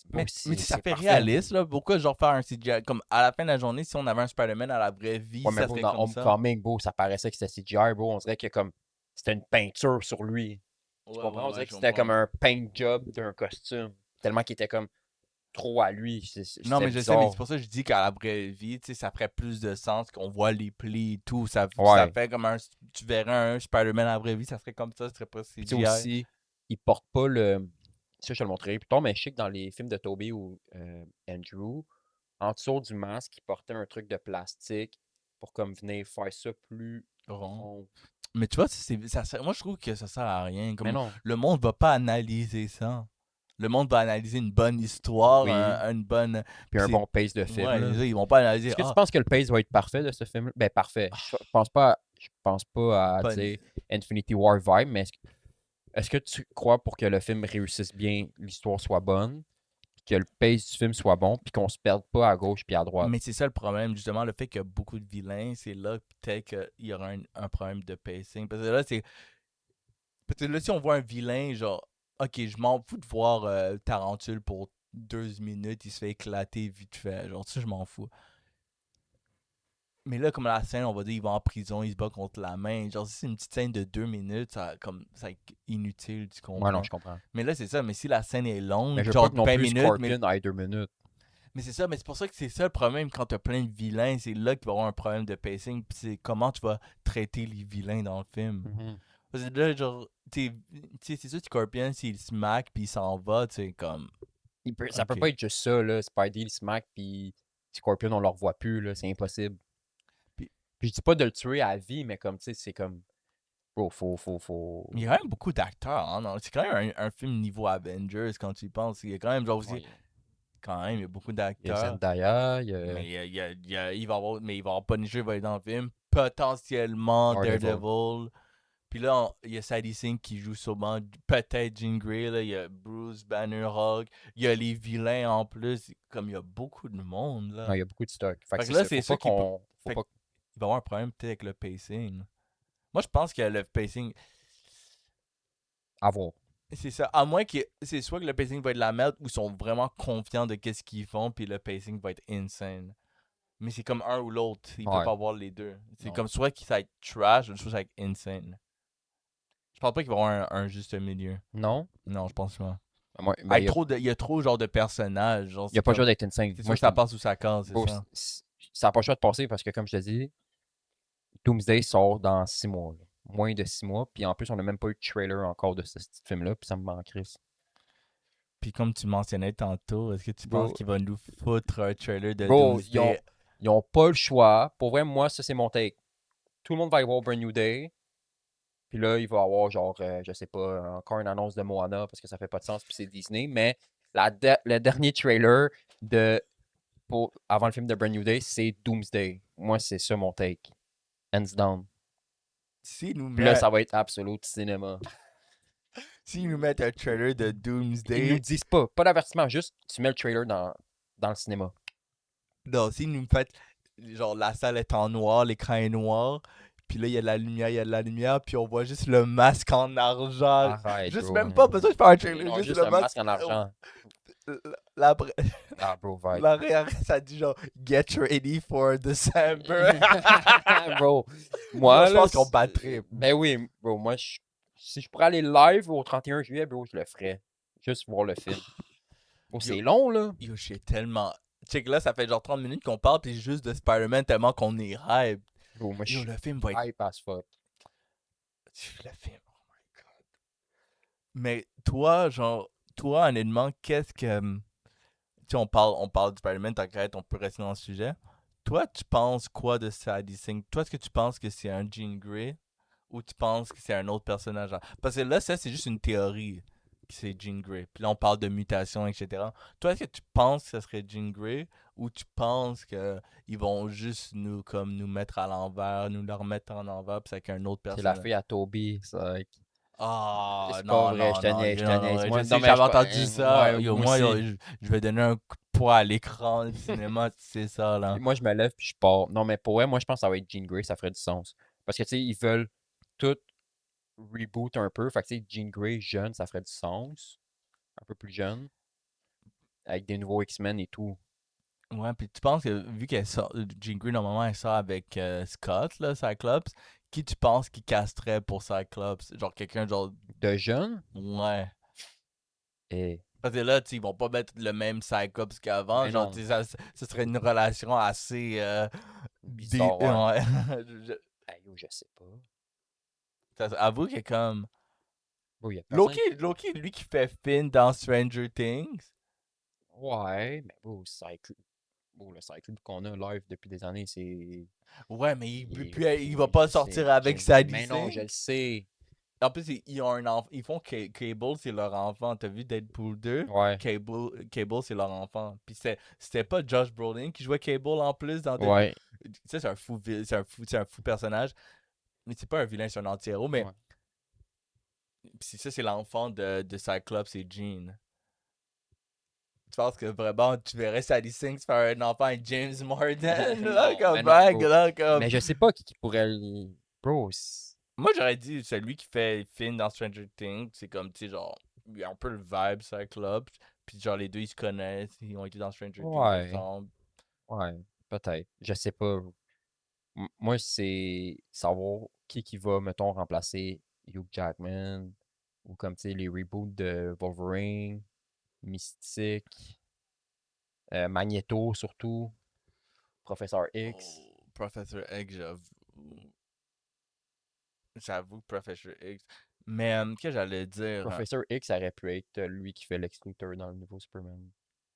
Bro, Mais si ça c'est fait parfait. réaliste, là, pourquoi genre faire un CGI? Comme à la fin de la journée, si on avait un Spider-Man à la vraie vie, Ouais, mais ça bro, serait dans comme ça. Homecoming, bro, ça paraissait que c'était CGI, bro. On dirait que comme c'était une peinture sur lui. Tu Ouais, comprends? On ouais, dirait ouais, que je c'était comme comprends. un paint job d'un costume. Tellement qu'il était comme trop à lui. Non, C'était mais je sais, mais c'est bizarre. pour ça que je dis qu'à la vraie vie, tu sais, ça ferait plus de sens qu'on voit les plis et tout. Ça Ouais. fait comme un. Tu verrais un Spider-Man à la vraie vie, ça serait comme ça serait pas Puis tu sais CGI. aussi, il porte pas le. Ça, je te le montrerai plus tard, mais je sais que dans les films de Tobey ou Andrew, en dessous du masque, il portait un truc de plastique pour comme venir faire ça plus Rond. rond. Mais tu vois, moi je trouve que ça sert à rien. Mais Comme non. le monde va pas analyser ça. Le monde va analyser une bonne histoire, Oui. une bonne. Puis un bon pace de film. Ouais, Là. ils vont pas analyser. Est-ce que tu penses que le pace va être parfait de ce film? Ben parfait. Je pense pas à Pas dire Infinity War vibe, mais est-ce que tu crois pour que le film réussisse bien, l'histoire soit bonne, que le pace du film soit bon, puis qu'on se perde pas à gauche puis à droite? Mais c'est ça le problème, justement, le fait qu'il y a beaucoup de vilains, c'est là peut-être qu'il y aura un problème de pacing. Parce que là, c'est. Parce que là, si on voit un vilain, genre, ok, je m'en fous de voir Tarantule pour 2 minutes, il se fait éclater vite fait. Genre, ça, je m'en fous. Mais là, comme la scène, on va dire, il va en prison, il se bat contre la main. Genre, si c'est une petite scène de 2 minutes, ça va être inutile, tu Ouais, non, comprends? je comprends. Mais là, c'est ça. Mais si la scène est Mais longue, je veux genre pas que non 20 plus minutes, mais Scorpion aille 2 minutes. c'est ça, mais c'est pour ça que c'est ça le problème quand t'as plein de vilains, c'est là qu'il va y avoir un problème de pacing, puis c'est comment tu vas traiter les vilains dans le film. Parce que là, genre, tu sais, c'est ça, Scorpion, s'il smack puis il s'en va, tu sais, comme. Ça peut Ok. pas être juste ça, là. Spidey, il smack, puis Scorpion, on le revoit plus, là. C'est impossible. Puis- Puis je dis pas de le tuer à vie, mais comme, tu sais, c'est comme. Bro, faut. Il y a quand même beaucoup d'acteurs, hein, non? C'est quand même un film niveau Avengers quand tu y penses. Il y a quand même, genre, aussi, Ouais, quand même, il y a beaucoup il y a d'acteurs. Zendaya, Mais il va avoir, mais il va avoir Punisher va être dans le film. Potentiellement Daredevil. Daredevil. Puis là, il y a Sadie Sink qui joue sûrement peut-être Jean Grey. Là. Il y a Bruce Banner Hawk. Il y a les vilains en plus. Comme il y a beaucoup de monde. Là. Non, il y a beaucoup de stock. Fait que Fait que là, c'est c'est ça. ça qui peut. Faut Fait pas. il va y avoir un problème peut-être avec le pacing. Moi, je pense que le pacing. Avoir. C'est ça. À moins que. C'est soit que le pacing va être la merde ou ils sont vraiment confiants de qu'est-ce qu'ils font. Puis le pacing va être insane. Mais c'est comme un ou l'autre. Ils peuvent Ouais. pas avoir les deux. C'est Non. comme soit que ça va être trash ou soit ça va être insane. Je pense pas qu'il va y avoir un juste milieu. Non? Non, je pense pas. Moi, Ah, ben, il y a trop genre de personnages. Genre, il y a pas le choix d'être insane. c'est Moi, sûr que ça passe sous sa case, c'est bro, ça. ça n'a pas le choix de passer parce que, comme je te dis, Doomsday sort dans 6 mois. Là. moins de 6 mois. Puis en plus, on n'a même pas eu de trailer encore de ce petit film-là. Puis ça me manque, Chris. Puis comme tu mentionnais tantôt, est-ce que tu penses Bro, qu'il va nous foutre un trailer de bro, Doomsday? ils ont pas le choix. Pour vrai, moi, ça, c'est mon take. Tout le monde va y voir Brand New Day. Puis là, il va y avoir, genre, je sais pas, encore une annonce de Moana parce que ça fait pas de sens. Puis c'est Disney. Mais le dernier trailer avant le film de Brand New Day, c'est Doomsday. Moi, c'est ça mon take. Hands down. S'ils nous Puis là, mettent, ça va être absolute cinéma. s'ils nous mettent un trailer de Ils nous Doomsday, disent pas d'avertissement, juste tu mets le trailer dans le cinéma. non, s'ils nous mettent, genre la salle est en noir, l'écran est noir, puis là il y a de la lumière, il y a de la lumière, puis on voit juste le masque en argent. Arrête, Juste bro. même pas besoin de faire un trailer, Non, juste juste le un masque masque. en argent. La, Ah, bro, vibe. l'arrière, ça dit genre Get ready for December. Bro, Moi, moi, je là. pense qu'on battrait. Ben oui, bro, moi, si je pourrais aller live au 31 juillet, bro, je le ferais. Juste voir le film. Bro, Yo, c'est long, là. yo, je suis tellement. Check là, ça fait genre 30 minutes qu'on parle, puis juste de Spider-Man tellement qu'on est hype. Bro, moi, je Yo, suis le film va être. hype as fuck. Le film, oh my god. Mais toi, genre, toi, honnêtement, qu'est-ce que. Tu sais, on parle de Spider-Man, t'inquiète, on peut rester dans le sujet. Toi, tu penses quoi de Sadie Sink? Toi, est-ce que tu penses que c'est un Jean Grey ou tu penses que c'est un autre personnage? Parce que là, ça, c'est juste une théorie que c'est Jean Grey. Puis là, on parle de mutation, etc. Toi, est-ce que tu penses que ce serait Jean Grey ou tu penses qu'ils vont juste nous mettre à l'envers, nous le remettre en envers, puis c'est avec un autre C'est la personnage? fille à Toby, ça. Ah, C'est pas non, vrai, je non, te non, niaise, je te non, niaise. non, Moi, je non, sais, mais j'avais je pas. entendu ça. Ouais, Yo, moi moi, yo, aussi. je vais donner un coup de poing à l'écran du cinéma, tu sais ça, là. Moi, je me lève puis je pars. Non, mais pour vrai, moi, je pense que ça va être Jean Grey, ça ferait du sens. Parce que, tu sais, ils veulent tout reboot un peu. Fait que, tu sais, Jean Grey jeune, ça ferait du sens. Un peu plus jeune. Avec des nouveaux X-Men et tout. Ouais, puis tu penses que vu qu'elle sort, Jean Grey, normalement, elle sort avec Scott, là, Cyclops, qui tu penses qui casterait pour Cyclops? Genre quelqu'un, genre, De jeune, ouais. et. Parce que là, tu sais, ils vont pas mettre le même Cyclops qu'avant. Mais Genre, tu non, sais, ça serait une relation assez. bizarre, ouais. Ouais. Yo, je sais pas. Avoue que comme. Bon, y a personne. Loki, lui qui fait Finn dans Stranger Things. Ouais, mais bon, le cycle qu'on a live depuis des années, c'est. Ouais, mais il va Oui, pas je sais. sortir avec Sadie Mais non, je le Sink. sais. En plus, ils ont un enfant. Ils font Cable, c'est leur enfant. T'as vu Deadpool 2? Ouais, Cable, c'est leur enfant. Puis c'était pas Josh Brolin qui jouait Cable en plus dans Deadpool. ouais, Tu sais, c'est un fou personnage. Mais c'est pas un vilain, c'est un anti-héros. Mais ouais. puis ça, c'est l'enfant de Cyclops et Jean. Tu penses que vraiment tu verrais Sadie Sink faire un enfant avec James Morgan? Là, Non, comme mais non, mec, bro. là, comme. Mais je sais pas qui pourrait Bro, Moi, j'aurais dit celui qui fait Finn dans Stranger Things. C'est comme, tu sais, genre, il y a un peu le vibe Cyclops. Puis, genre, les deux, ils se connaissent. Ils ont été dans Stranger Things ouais, ensemble. ouais, peut-être. Je sais pas. Moi, c'est savoir qui va, mettons, remplacer Hugh Jackman. Ou comme, tu sais, les reboots de Wolverine, Mystique, Magneto surtout, Professeur X. Oh, Professor X, j'avoue. J'avoue, Professor X. Mais, qu'est-ce que j'allais dire? Professeur X aurait pu être lui qui fait Lex Luthor dans le nouveau Superman.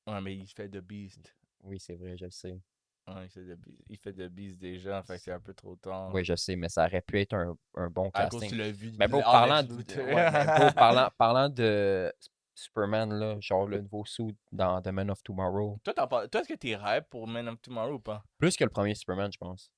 Ouais, mais il fait The Beast. Oui, c'est vrai, je le sais. Ouais, il fait The Beast déjà. Fait que c'est un peu trop tard. Oui, je sais, mais ça aurait pu être un bon À cause casting. tu l'as vu Mais bro, en parlant Lex de, Luthor. ouais, mais bro, parlant de Superman, là, genre le nouveau suit dans The Man of Tomorrow, Toi, est-ce que t'es hype pour Man of Tomorrow ou pas? plus que le premier Superman, je pense.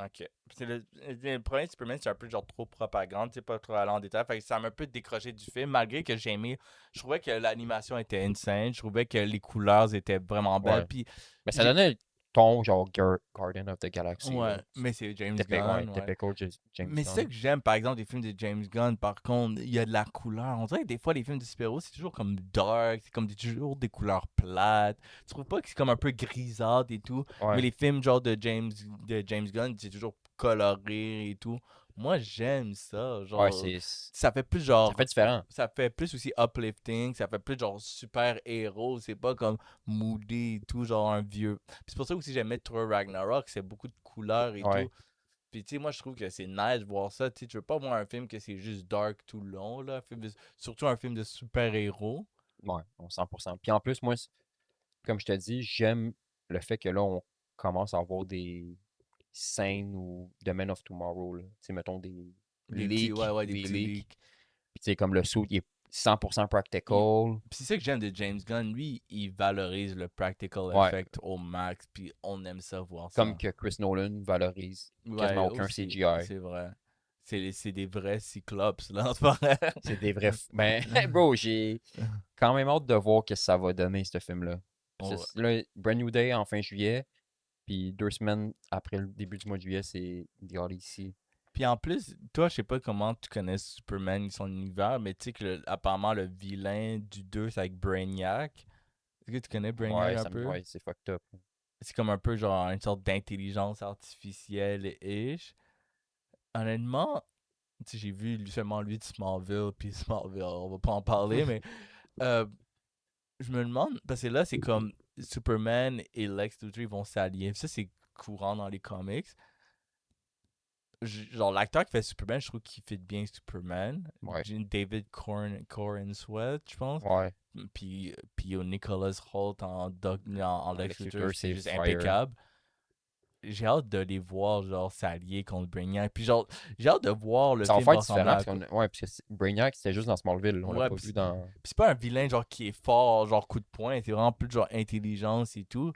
Ok. Le premier Superman, c'est un peu genre trop propagande, c'est pas trop aller en détail. Fait que ça m'a un peu décroché du film, malgré que j'ai aimé. Je trouvais que l'animation était insane, je trouvais que les couleurs étaient vraiment belles. Ouais. Puis, Mais ça j'ai. donnait le ton, genre Guardian of the Galaxy, là. Ouais, mais c'est James Ouais, Gunn, ouais. typical James Mais c'est ça Gunn. que j'aime, par exemple, des films de James Gunn. Par contre, il y a de la couleur. On dirait que des fois, les films de super-héros, c'est toujours comme dark, c'est comme toujours des couleurs plates. Tu trouves pas que c'est comme un peu grisâtre et tout? Mais Ouais, les films genre de James Gunn, c'est toujours coloré et tout. Moi, j'aime ça. ouais, Genre, ça fait plus genre. ça fait différent. Ça fait plus aussi uplifting, ça fait plus genre super-héros. C'est pas comme moody et tout, genre un vieux. Puis c'est pour ça aussi j'aimais Thor Ragnarok, c'est beaucoup de couleurs et Ouais. tout. Puis, tu sais, moi, je trouve que c'est nice de voir ça. Tu sais, tu veux pas voir un film que c'est juste dark tout le long, là. Surtout un film de super-héros. Ouais, 100%. Puis en plus, moi, comme je te dis, j'aime le fait que là, on commence à avoir des scènes ou de Men of Tomorrow, là. Tu sais, mettons Ouais, des des petits leaks. leaks. Puis tu sais, comme le suit, il est 100% Il- practical. Puis c'est ça que j'aime de James Gunn. Lui, il valorise le practical Ouais, effect au max. Puis on aime ça, voir comme ça. que Chris Nolan valorise quasiment Ouais, aucun aussi, CGI. c'est vrai. C'est des vrais cyclopes, là, c'est pas vrai. C'est des vrais. Ben, bro, j'ai quand même hâte de voir ce que ça va donner, ce film-là. Ouais. Là, Brand New Day en fin juillet, puis 2 semaines après le début du mois de juillet, c'est The Odyssey. Puis en plus, toi, je sais pas comment tu connais Superman et son univers, mais tu sais que apparemment le vilain du 2, c'est avec Brainiac. Est-ce que tu connais Brainiac Ouais, un peu? ouais, c'est fucked up. C'est comme un peu genre une sorte d'intelligence artificielle-ish. Honnêtement, tu sais, j'ai vu seulement lui de Smallville, puis Smallville, on va pas en parler, mais euh, je me demande, parce que là, c'est comme Superman et Lex Luthor, ils vont s'allier. Ça, c'est courant dans les comics. Genre, l'acteur qui fait Superman, je trouve qu'il fit bien Superman. Ouais, David Corenswet, je pense. ouais. Puis il y a Nicholas Hoult en Lex Lex Luthor, Luthor, c'est c'est juste fire. impeccable. J'ai hâte de les voir, genre, s'allier contre Brainiac. Puis genre, j'ai hâte de voir le Ça va film faire ressembler différent à parce quoi. ouais, parce que Brainiac, c'était juste dans Smallville. On l'a Ouais, pas puis vu dans c'est pas un vilain, genre, qui est fort, genre, coup de poing. C'est vraiment plus, genre, intelligence et tout.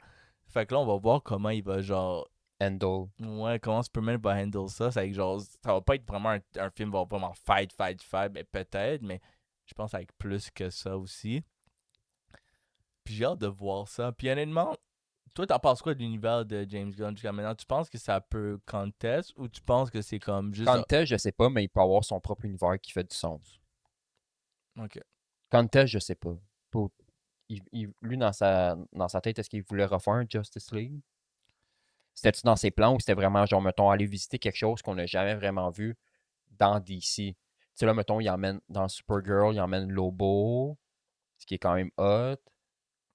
Fait que là, on va voir comment il va, genre, Endel. ouais, comment Superman va handle ça. C'est avec genre, ça va pas être vraiment un film va vraiment fight, mais peut-être, mais je pense avec plus que ça aussi. Puis j'ai hâte de voir ça. Puis honnêtement, toi, t'en penses quoi de l'univers de James Gunn jusqu'à maintenant? Tu penses que ça peut contest ou tu penses que c'est comme juste. Contest, je sais pas, mais il peut avoir son propre univers qui fait du sens. Ok. Contest, je sais pas. Pour- lui, dans sa tête, est-ce qu'il voulait refaire un Justice League? C'était-tu dans ses plans ou c'était vraiment, genre, mettons, aller visiter quelque chose qu'on n'a jamais vraiment vu dans DC? Tu sais, là, mettons, il emmène dans Supergirl, il emmène Lobo, ce qui est quand même hot.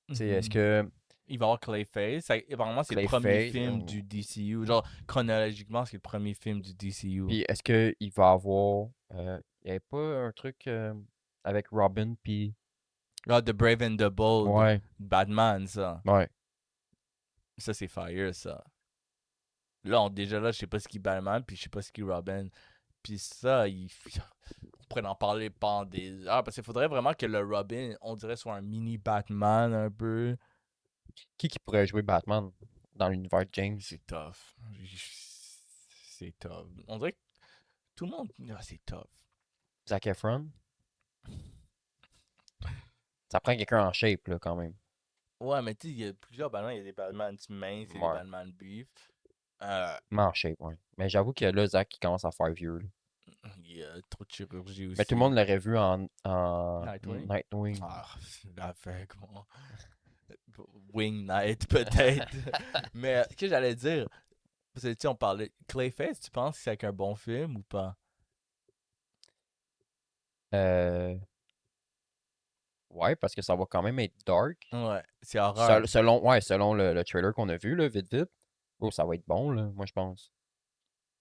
Tu sais, est-ce Mhm. que Il va y avoir Clayface. Apparemment, c'est le premier Clayface, film du DCU. Genre, chronologiquement, c'est le premier film du DCU. puis est-ce qu'il va avoir. Il n'y avait pas un truc avec Robin, puis. Ah, The Brave and the Bold. Ouais, Batman, ça. ouais. Ça, c'est fire, ça. Là, déjà là, je sais pas ce qui est Batman, puis je sais pas ce qui est Robin. Puis ça, on pourrait en parler pendant des heures, parce qu'il faudrait vraiment que le Robin, on dirait, soit un mini Batman un peu. Qui pourrait jouer Batman dans l'univers de James? C'est tough. C'est tough. On dirait que tout le monde, c'est tough. Zac Efron? Ça prend quelqu'un en shape, là, quand même. Ouais, mais tu sais, il y a plusieurs Batman. Il y a des Batman minces, il y a des Ouais. Batman beef. Euh, Mais en shape, ouais. Mais j'avoue que là, Zac, il commence à faire vieux, là. il y a trop de chirurgie Mais tout le monde aussi. l'aurait vu en Nightwing? Nightwing. Ah, avec moi. Wing Knight, peut-être. Mais, qu'est-ce que j'allais dire? Parce que, tu sais, on parlait. Clayface, tu penses que c'est avec un bon film ou pas? Euh, ouais, parce que ça va quand même être dark. Ouais, c'est horreur. Selon le trailer qu'on a vu, là, vite, vite. Oh, ça va être bon, là, moi, je pense.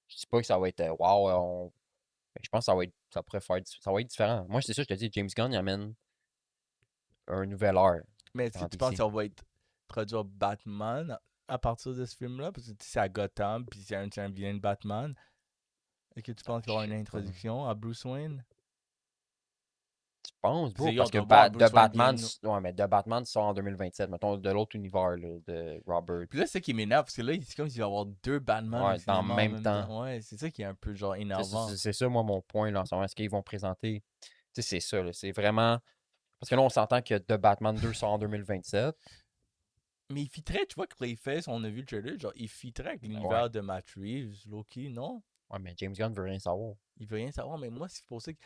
Je dis pas que ça va être wow, mais je pense que ça pourrait faire, ça va être différent. Moi, c'est ça, je te dis, James Gunn, il amène un nouvel art Mais est-ce que dans tu penses DC. qu'on va être produire Batman à partir de ce film-là? Parce que tu sais, c'est à Gotham, puis c'est un vilain de Batman. Est-ce que tu penses qu'il va y Je avoir une sais pas. introduction à Bruce Wayne? Tu penses, Parce que bro? yo, on Parce que doit voir de Bruce Wayne Batman, bien. ouais, mais de Batman sort en 2027, mettons, de l'autre univers, là, de Robert. Puis là, c'est ça qui m'énerve, parce que là, c'est comme s'il va y avoir deux Batman au Ouais, dans le cinéma en même même temps. temps. Ouais, c'est ça qui est un peu genre énervant. C'est ça, moi, mon point, là, en ce moment. Est-ce qu'ils vont présenter. Tu sais, c'est ça, là. C'est vraiment. Parce que là, on s'entend que The Batman 2 sort en 2027. Mais il fitterait, tu vois, Clayface, on a vu le trailer, genre, il fitterait avec Ouais. l'univers de Matt Reeves, Loki, non? Ouais, mais James Gunn veut rien savoir. Il veut rien savoir, mais moi, c'est pour ça que.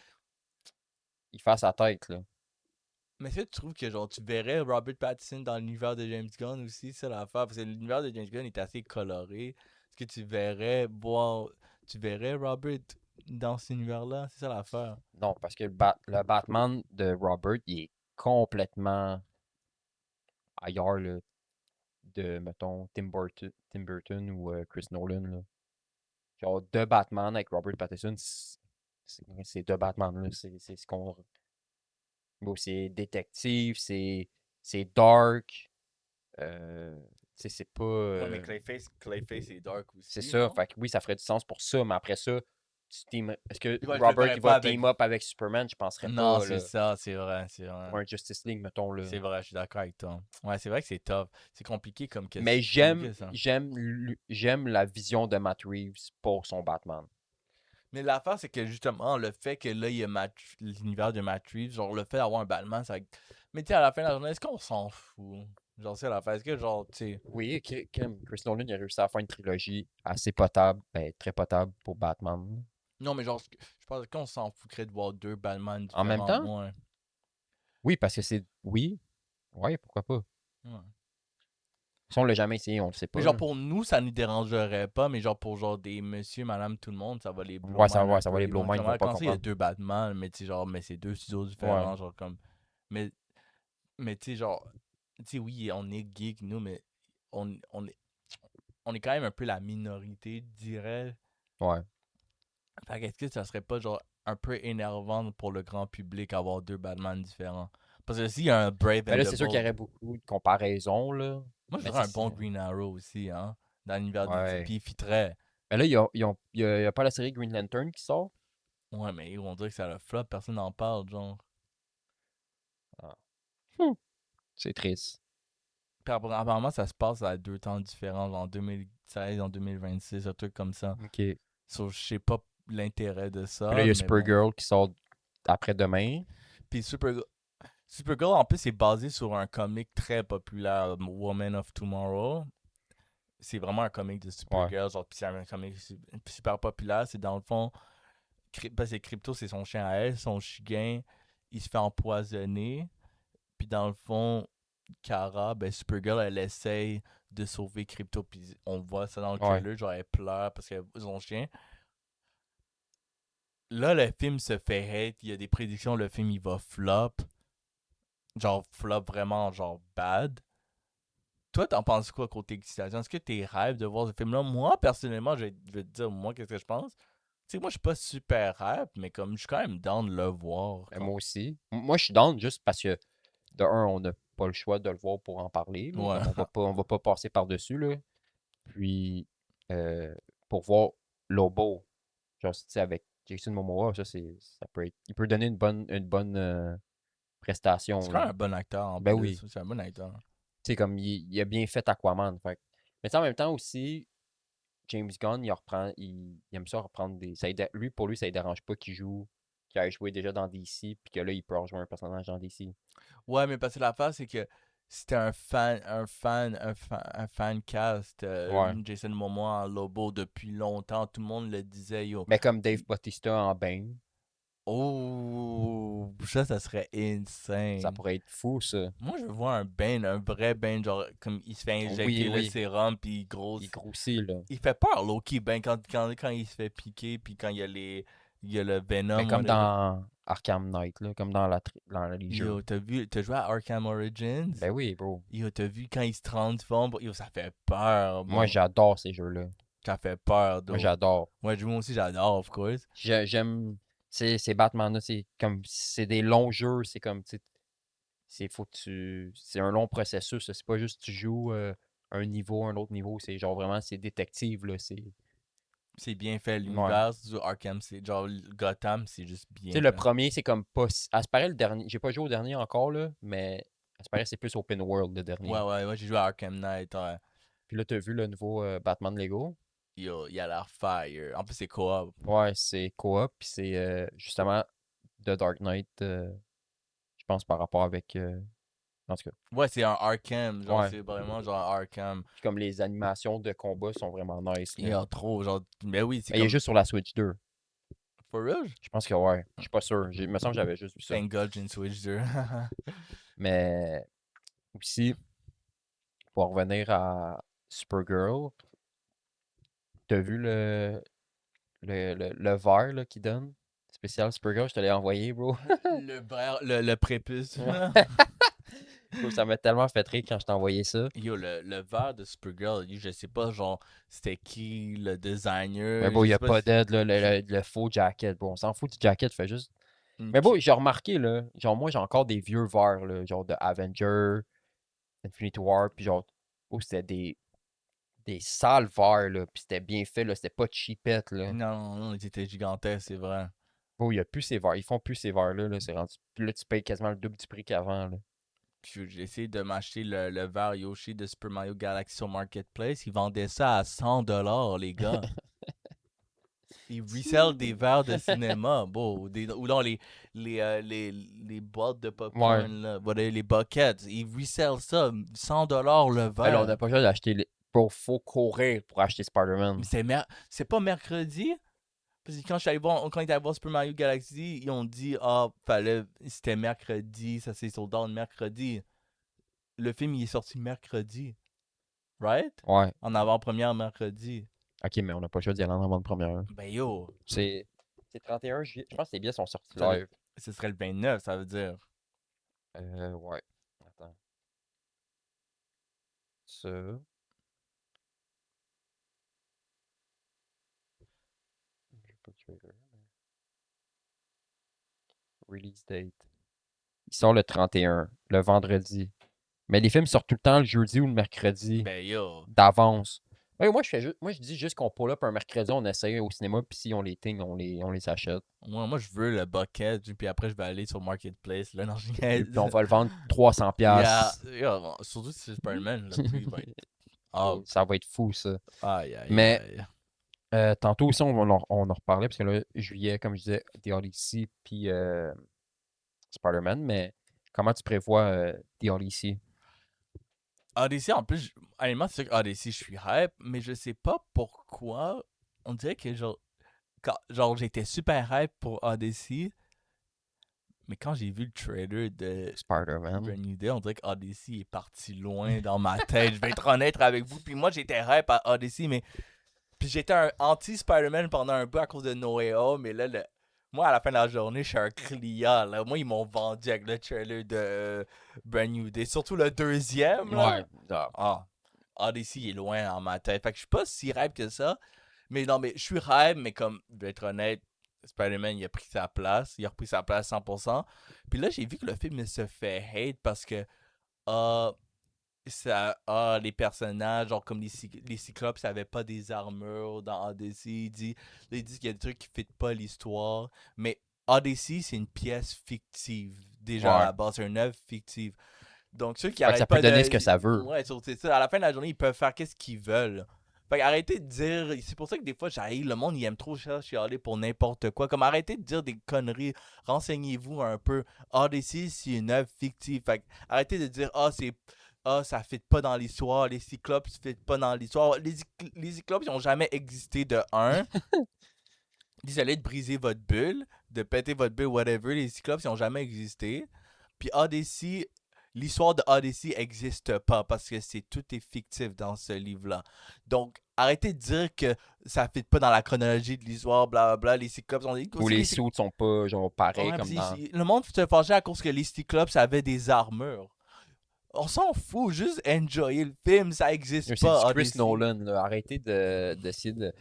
Il fait sa tête, là. Mais est-ce que tu trouves que, genre, tu verrais Robert Pattinson dans l'univers de James Gunn aussi, c'est l'affaire? Parce que l'univers de James Gunn est assez coloré. Est-ce que tu verrais, bon, tu verrais Robert dans cet univers-là? C'est ça l'affaire. Non, parce que le Batman de Robert, il est complètement ailleurs, là, de, mettons, Tim Burton ou Chris Nolan, là. genre de Batman avec Robert Pattinson, c'est de Batman, là. C'est ce qu'on. Bon, c'est détective, c'est dark. Tu sais, c'est pas. Ouais, mais Clayface est dark C'est aussi, ça. non? Fait que oui, ça ferait du sens pour ça, mais après ça, est-ce que Ouais, je le Robert verrais il pas va avec. team up avec Superman? Je penserais Non, pas, c'est là. ça, c'est vrai, c'est vrai. Pour un Justice League, mettons, là. C'est vrai, je suis d'accord avec toi. Ouais, c'est vrai que c'est tough. C'est compliqué comme Mais question. C'est compliqué ça. j'aime la vision de Matt Reeves pour son Batman. Mais l'affaire, c'est que justement, le fait que là, il y a l'univers de Matt Reeves, genre le fait d'avoir un Batman, ça. Mais tu sais, à la fin de la journée, est-ce qu'on s'en fout? Genre, c'est l'affaire. Est-ce que, genre, tu sais. Oui, Chris Nolan il a réussi à faire une trilogie assez potable, ben, très potable pour Batman. Non, mais genre, je pense qu'on s'en foutrait de voir deux Batman En même différents, temps, moi. oui, parce que c'est. Oui, ouais, pourquoi pas. Ouais. Si on l'a jamais essayé, on le sait Mais pas, genre, là. pour nous, ça nous dérangerait pas, mais genre, pour genre des monsieur, madame, tout le monde, ça va les blow Ouais, mind un ça va peu. les Ils blow vont être mind, ils comme, vont ah, pas quand ça, il y a comprendre. deux Batman, mais tu sais, genre, mais c'est deux studios Ouais. différents, genre, comme. Mais, mais tu sais, genre, tu sais, oui, on est geek, nous, mais on, on est, on est quand même un peu la minorité, je dirais. Ouais. Fait qu'est-ce que ça serait pas, genre, un peu énervant pour le grand public avoir deux Batman différents? Parce que s'il y a un Brave Mais and là, the c'est sûr qu'il y Bold, aurait beaucoup de comparaisons, là. moi, je Mais voudrais tu un bon sais, Green Arrow aussi, hein, dans l'univers DC. ouais. Puis il fitterait. Mais là, il y a pas la série Green Lantern qui sort. Ouais, mais on dirait que ça le flop, personne n'en parle, genre. Ah. Hmm. C'est triste. Puis apparemment, ça se passe à deux temps différents, genre en 2016, en 2026, un truc comme ça. OK. Puis So, je sais pas l'intérêt de là, il ça, y a mais bon. Supergirl qui sort après-demain. Puis Supergirl, en plus, c'est basé sur un comic très populaire, Woman of Tomorrow. C'est vraiment un comic de Ouais. Supergirl, genre, puis c'est un comic super populaire. C'est dans le fond, parce que Crypto, c'est son chien à elle, son chien, il se fait empoisonner. Puis dans le fond, Kara, ben Supergirl, elle essaye de sauver Crypto. Puis on voit ça dans le Ouais. trailer, genre elle pleure parce qu'elle voit son chien. Là, le film se fait hate. Il y a des prédictions, le film il va flop. Genre flop vraiment, genre bad. Toi, t'en penses quoi côté excitation? Est-ce que t'es rêves de voir ce film-là? Moi, personnellement, je vais te dire, moi, qu'est-ce que je pense? Tu sais, moi, je suis pas super rêve, mais comme je suis quand même down de le voir. Ben, moi aussi. Moi, je suis down juste parce que, de un, on n'a pas le choix de le voir pour en parler, là. Ouais. Comme on va pas passer par-dessus, là. Puis, euh, pour voir Lobo, genre, tu sais, avec Jason Momoa, ça peut être, il peut donner une bonne C'est prestation, quand là. même un bon acteur en Ben plus. oui. C'est un bon acteur. Tu sais, comme il a bien fait Aquaman. Fait. Mais tu sais, en même temps aussi, James Gunn, il aime ça reprendre des. Pour lui, ça ne dérange pas qu'il ait joué déjà dans DC, puis que là, il peut rejoindre un personnage dans DC. Ouais, mais parce que l'affaire, c'est que c'était un fan cast, Ouais. Jason Momoa en Lobo depuis longtemps. Tout le monde le disait, yo. Mais comme Dave Bautista en Bane, Oh, ça serait ça insane. pourrait être fou, ça. Moi, je veux voir un Bane, un vrai Bane, genre, comme il se fait Oui, injecter le oui. sérum, puis gros. Il grossit, là. Il fait peur, Loki, ben, quand il se fait piquer, puis quand il y a le Mais Venom, comme whatever. dans Arkham Knight, là, comme dans les jeux. Yo, t'as joué à Arkham Origins? Ben oui, bro. Yo, t'as vu quand il se transforme? Yo, ça fait peur, Moi, bon. j'adore ces jeux-là. Ça fait peur, Moi, d'eau. j'adore. Moi, aussi, j'adore, of course. J'aime ces Batman-là, c'est comme c'est des longs jeux, c'est comme tu sais, c'est un long processus, là. C'est pas juste tu joues un niveau, un autre niveau, c'est genre vraiment c'est détective là, c'est C'est bien fait. ouais. L'univers du Arkham, c'est genre Gotham, c'est juste Tu sais bien le fait. premier, c'est comme pas à ce paraît le dernier, j'ai pas joué au dernier encore là, mais à ce paraît c'est plus open world le Ouais, dernier. ouais, ouais, j'ai joué à Arkham Knight. Ouais. Puis là tu as vu le nouveau Batman Lego? Yo, il a l'air fire. En plus, c'est co-op. Ouais, c'est coop, puis c'est justement The Dark Knight je pense par rapport avec en tout cas. Ouais, c'est un Arkham. Genre, Ouais. c'est vraiment genre Arkham. Puis comme les animations de combat sont vraiment nice Il là. y a trop, genre. Mais oui, c'est Mais il est comme. juste sur la Switch 2. For real? Je pense que ouais. Je suis pas sûr. Il me semble que j'avais juste vu ça. Thank God, j'ai une Switch 2. Mais aussi, pour revenir à Supergirl, t'as vu le verre là, qu'il donne? Spécial Supergirl, je te l'ai envoyé, bro. Le prépuce. Bro, ça m'a tellement fait rire quand je t'ai envoyé ça. Yo, le verre de Supergirl, je sais pas, genre, c'était qui le Mais designer, bon, je il n'y a sais pas pas si... d'aide, là, le faux jacket. Bon, on s'en fout du jacket, fait juste. une Mais bon, qui- j'ai remarqué, là, genre, moi, j'ai encore des vieux verres, là, genre de Avenger, Infinity War, puis genre, oh, c'était des sales verres, là, puis c'était bien fait, là, c'était pas cheapette, là. Non, non, non, ils étaient gigantesques, c'est vrai. Bon, il y a plus ces verres, ils font plus ces verres-là, là, c'est rendu. Puis là, tu payes quasiment le double du prix qu'avant, là. Puis j'ai essayé de m'acheter le verre Yoshi de Super Mario Galaxy sur Marketplace. Ils vendaient ça à 100 $, les gars. Ils resellent des verres de cinéma, bon, ou dans les boîtes de Ouais. popcorn, là, voilà, les buckets. Ils resellent ça, 100 $ le Ben là, on verre. n'a pas le choix d'acheter les. Bro, faut courir pour acheter Mais Spider-Man. c'est pas mercredi? Parce que quand ils étaient allés voir Super Mario Galaxy, ils ont dit, ah, c'était mercredi, ça s'est sold out mercredi. Le film, il est sorti mercredi, right? Ouais. En avant-première mercredi. Ok, mais on n'a pas le choix d'y aller en avant-première. Ben yo, C'est. C'est 31 juillet. Je pense que les billets sont sortis ça, live. ce serait le 29, ça veut dire. Ouais. Attends. Ça. J'ai pas de trailer. Release date. Il sort le 31, le vendredi. Mais les films sortent tout le temps le jeudi ou le mercredi Ben yo, d'avance. Ouais, moi, je dis juste qu'on pull up un mercredi, on essaye au cinéma, puis si on les ting, on les achète. moi je veux le bucket, puis après je vais aller sur Marketplace, là, non, je Puis on niaise. va le vendre 300 Yeah, pièces. yeah, surtout si c'est Spider-Man, le prix va être up. Ça va être fou, ça. Aïe, aïe, Mais aïe. tantôt aussi, on en reparlait, parce que là, juillet, comme je disais, The Odyssey, puis Spider-Man, mais comment tu prévois The Odyssey? Odyssey, en plus, honnêtement, c'est sûr qu'Odyssey, je suis hype, mais je sais pas pourquoi. On dirait que, genre j'étais super hype pour Odyssey, mais quand j'ai vu le trailer de Spider-Man. Brand New Day, on dirait qu'Odyssey est parti loin dans ma tête. Je vais être honnête avec vous. Puis moi, j'étais hype à Odyssey, mais. Puis j'étais un anti-Spider-Man pendant un peu à cause de No Way Home, mais là, moi, à la fin de la journée, je suis un client, là. Moi, ils m'ont vendu avec le trailer de Brand New Day. Surtout le deuxième, Ouais. là. Ah, Odyssey il est loin dans ma tête. Fait que je suis pas si hype que ça. Mais non, mais je suis hype, mais comme, je vais être honnête, Spider-Man, il a pris sa place. Il a repris sa place 100%. Puis là, j'ai vu que le film se fait hate parce que ah, les personnages, genre comme les Cyclopes, ça avait pas des armures dans Odyssey. Il dit qu'il y a des trucs qui ne fitent pas l'histoire. Mais Odyssey, c'est une pièce fictive. Déjà, à Ouais. la base, c'est une œuvre fictive. Donc, ceux qui Fait que ça arrêtent peut pas donner ce que de. ça veut. Ouais, c'est ça. À la fin de la journée, ils peuvent faire qu'est-ce qu'ils veulent. Fait que arrêtez de dire. C'est pour ça que des fois, j'arrive. Le monde, il aime trop chialer pour n'importe quoi. Comme arrêtez de dire des conneries. Renseignez-vous un peu. Odyssey, c'est une œuvre fictive. Fait que arrêtez de dire, ça fit pas dans l'histoire. Les Cyclopes, ça fit pas dans l'histoire. Les Cyclopes, ils ont jamais existé de un. Désolé de briser votre bulle, de péter votre bulle, whatever. Les Cyclopes, ils ont jamais existé. Puis Odyssey, l'histoire de Odyssey existe pas parce que tout est fictif dans ce livre-là. Donc, arrêtez de dire que ça fit pas dans la chronologie de l'histoire, blablabla. Les Cyclopes ont dit Ou les suits sont pas genre pareils Ouais, comme dans. le monde se fâchait à cause que les Cyclopes avaient des armures. On s'en fout, juste enjoyer le film, ça existe C'est du pas, Chris Odyssey. Nolan, là. Arrêtez d'essayer de.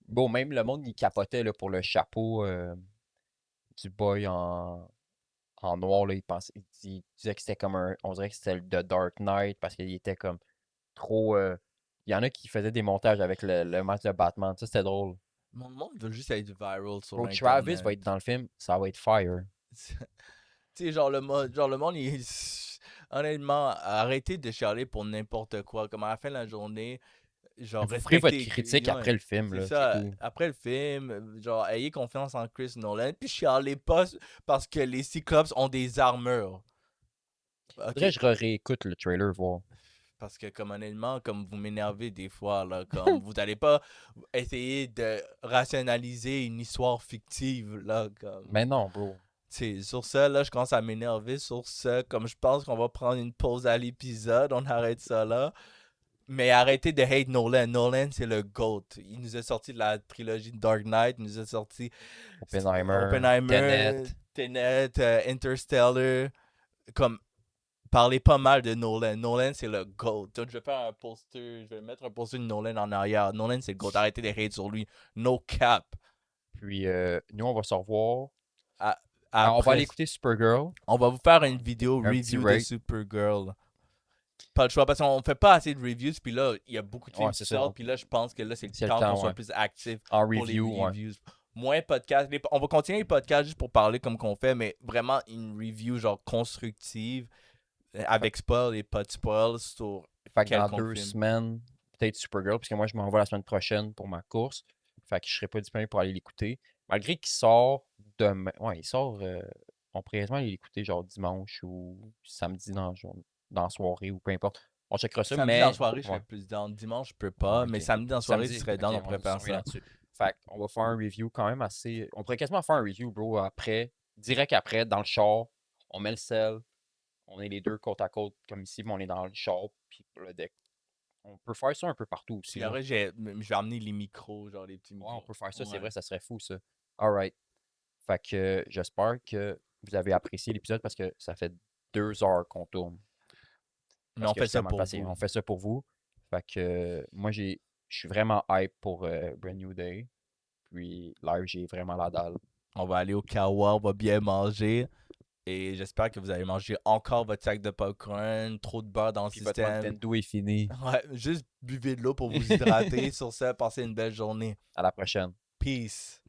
Bon, même le monde, il capotait là, pour le chapeau du boy en noir. Là, il disait que c'était comme un. On dirait que c'était le The Dark Knight parce qu'il était comme trop. Il y en a qui faisaient des montages avec le match de Batman. Ça, c'était drôle. Mon monde veut juste être viral sur Bro, Travis va Internet. être dans le film, ça va être fire. Tu sais, genre le monde, honnêtement, arrêtez de chialer pour n'importe quoi. Comme à la fin de la journée, genre, Vous ferez votre respectez. critique Ouais, après le film, c'est là, c'est ça. tout. Après le film, genre, ayez confiance en Chris Nolan. Puis chialez pas parce que les Cyclops ont des armures. Faudrait Ok? que je réécoute le trailer, voir. Parce que, comme honnêtement, comme vous m'énervez des fois, là, comme vous n'allez pas essayer de rationaliser une histoire fictive, là, comme. Mais non, bro. C'est sur ça, là, je commence à m'énerver sur ça. Comme je pense qu'on va prendre une pause à l'épisode, on arrête ça là. Mais arrêtez de hate Nolan. Nolan, c'est le GOAT. Il nous a sorti de la trilogie de Dark Knight, il nous a sorti Oppenheimer, Tenet. Oppenheimer, Tenet, Interstellar. Comme parler pas mal de Nolan. Nolan, c'est le GOAT. Donc, je vais faire un poster, je vais mettre un poster de Nolan en arrière. Nolan, c'est le GOAT. Arrêtez de hate sur lui. No cap. Puis nous, on va se revoir. À- Alors, on va aller Après, écouter Supergirl. on va vous faire une vidéo Un petit review de rate. Supergirl. Pas le choix, parce qu'on fait pas assez de reviews, puis là, il y a beaucoup de films Ouais, qui c'est ça. sortent, puis là, je pense que là, c'est C'est le le temps qu'on temps, soit ouais. plus actif En pour les review, ouais. reviews. Moins podcast. On va continuer les podcasts juste pour parler comme qu'on fait, mais vraiment une review genre constructive, avec spoil et pas de spoil sur Fait que dans quelconque 2 film. semaines, peut-être Supergirl, parce que moi, je m'en vais la semaine prochaine pour ma course. Fait que je serai pas disponible pour aller l'écouter. Malgré qu'il sort demain. Ouais, il sort. On pourrait quasiment aller l'écouter genre dimanche ou samedi dans la soirée ou peu importe. On checkera ça, Samedi dans la mais. soirée, je Ouais. serais plus down. Dimanche, je peux Ah, pas, ok. mais samedi dans la soirée, tu Samedi, serais down, ok, on pourrait va faire surveiller ça. là-dessus. Fait qu'on va faire un review quand même assez. On pourrait quasiment faire un review, bro, après, direct après, dans le char. On met le sel. On est les deux côte à côte, comme ici, mais on est dans le char, puis le deck. On peut faire ça un peu partout aussi, Puis là. après, je vais amener les micros, genre les petits Ouais, micros. on peut faire ça, c'est Ouais. vrai, ça serait fou, ça. Alright. Fait que j'espère que vous avez apprécié l'épisode parce que ça fait 2 heures qu'on tourne. Mais Parce on que fait ça justement, pour parce vous. on fait ça pour vous. Fait que moi, je suis vraiment hype pour Brand New Day. Puis live, j'ai vraiment la dalle. On va aller au Kawa, on va bien manger. Et j'espère que vous allez manger encore votre sac de popcorn, trop de beurre dans le Puis votre système. Nintendo est fini. Ouais, juste buvez de l'eau pour vous hydrater. Sur ça, passez une belle journée. À la prochaine. Peace.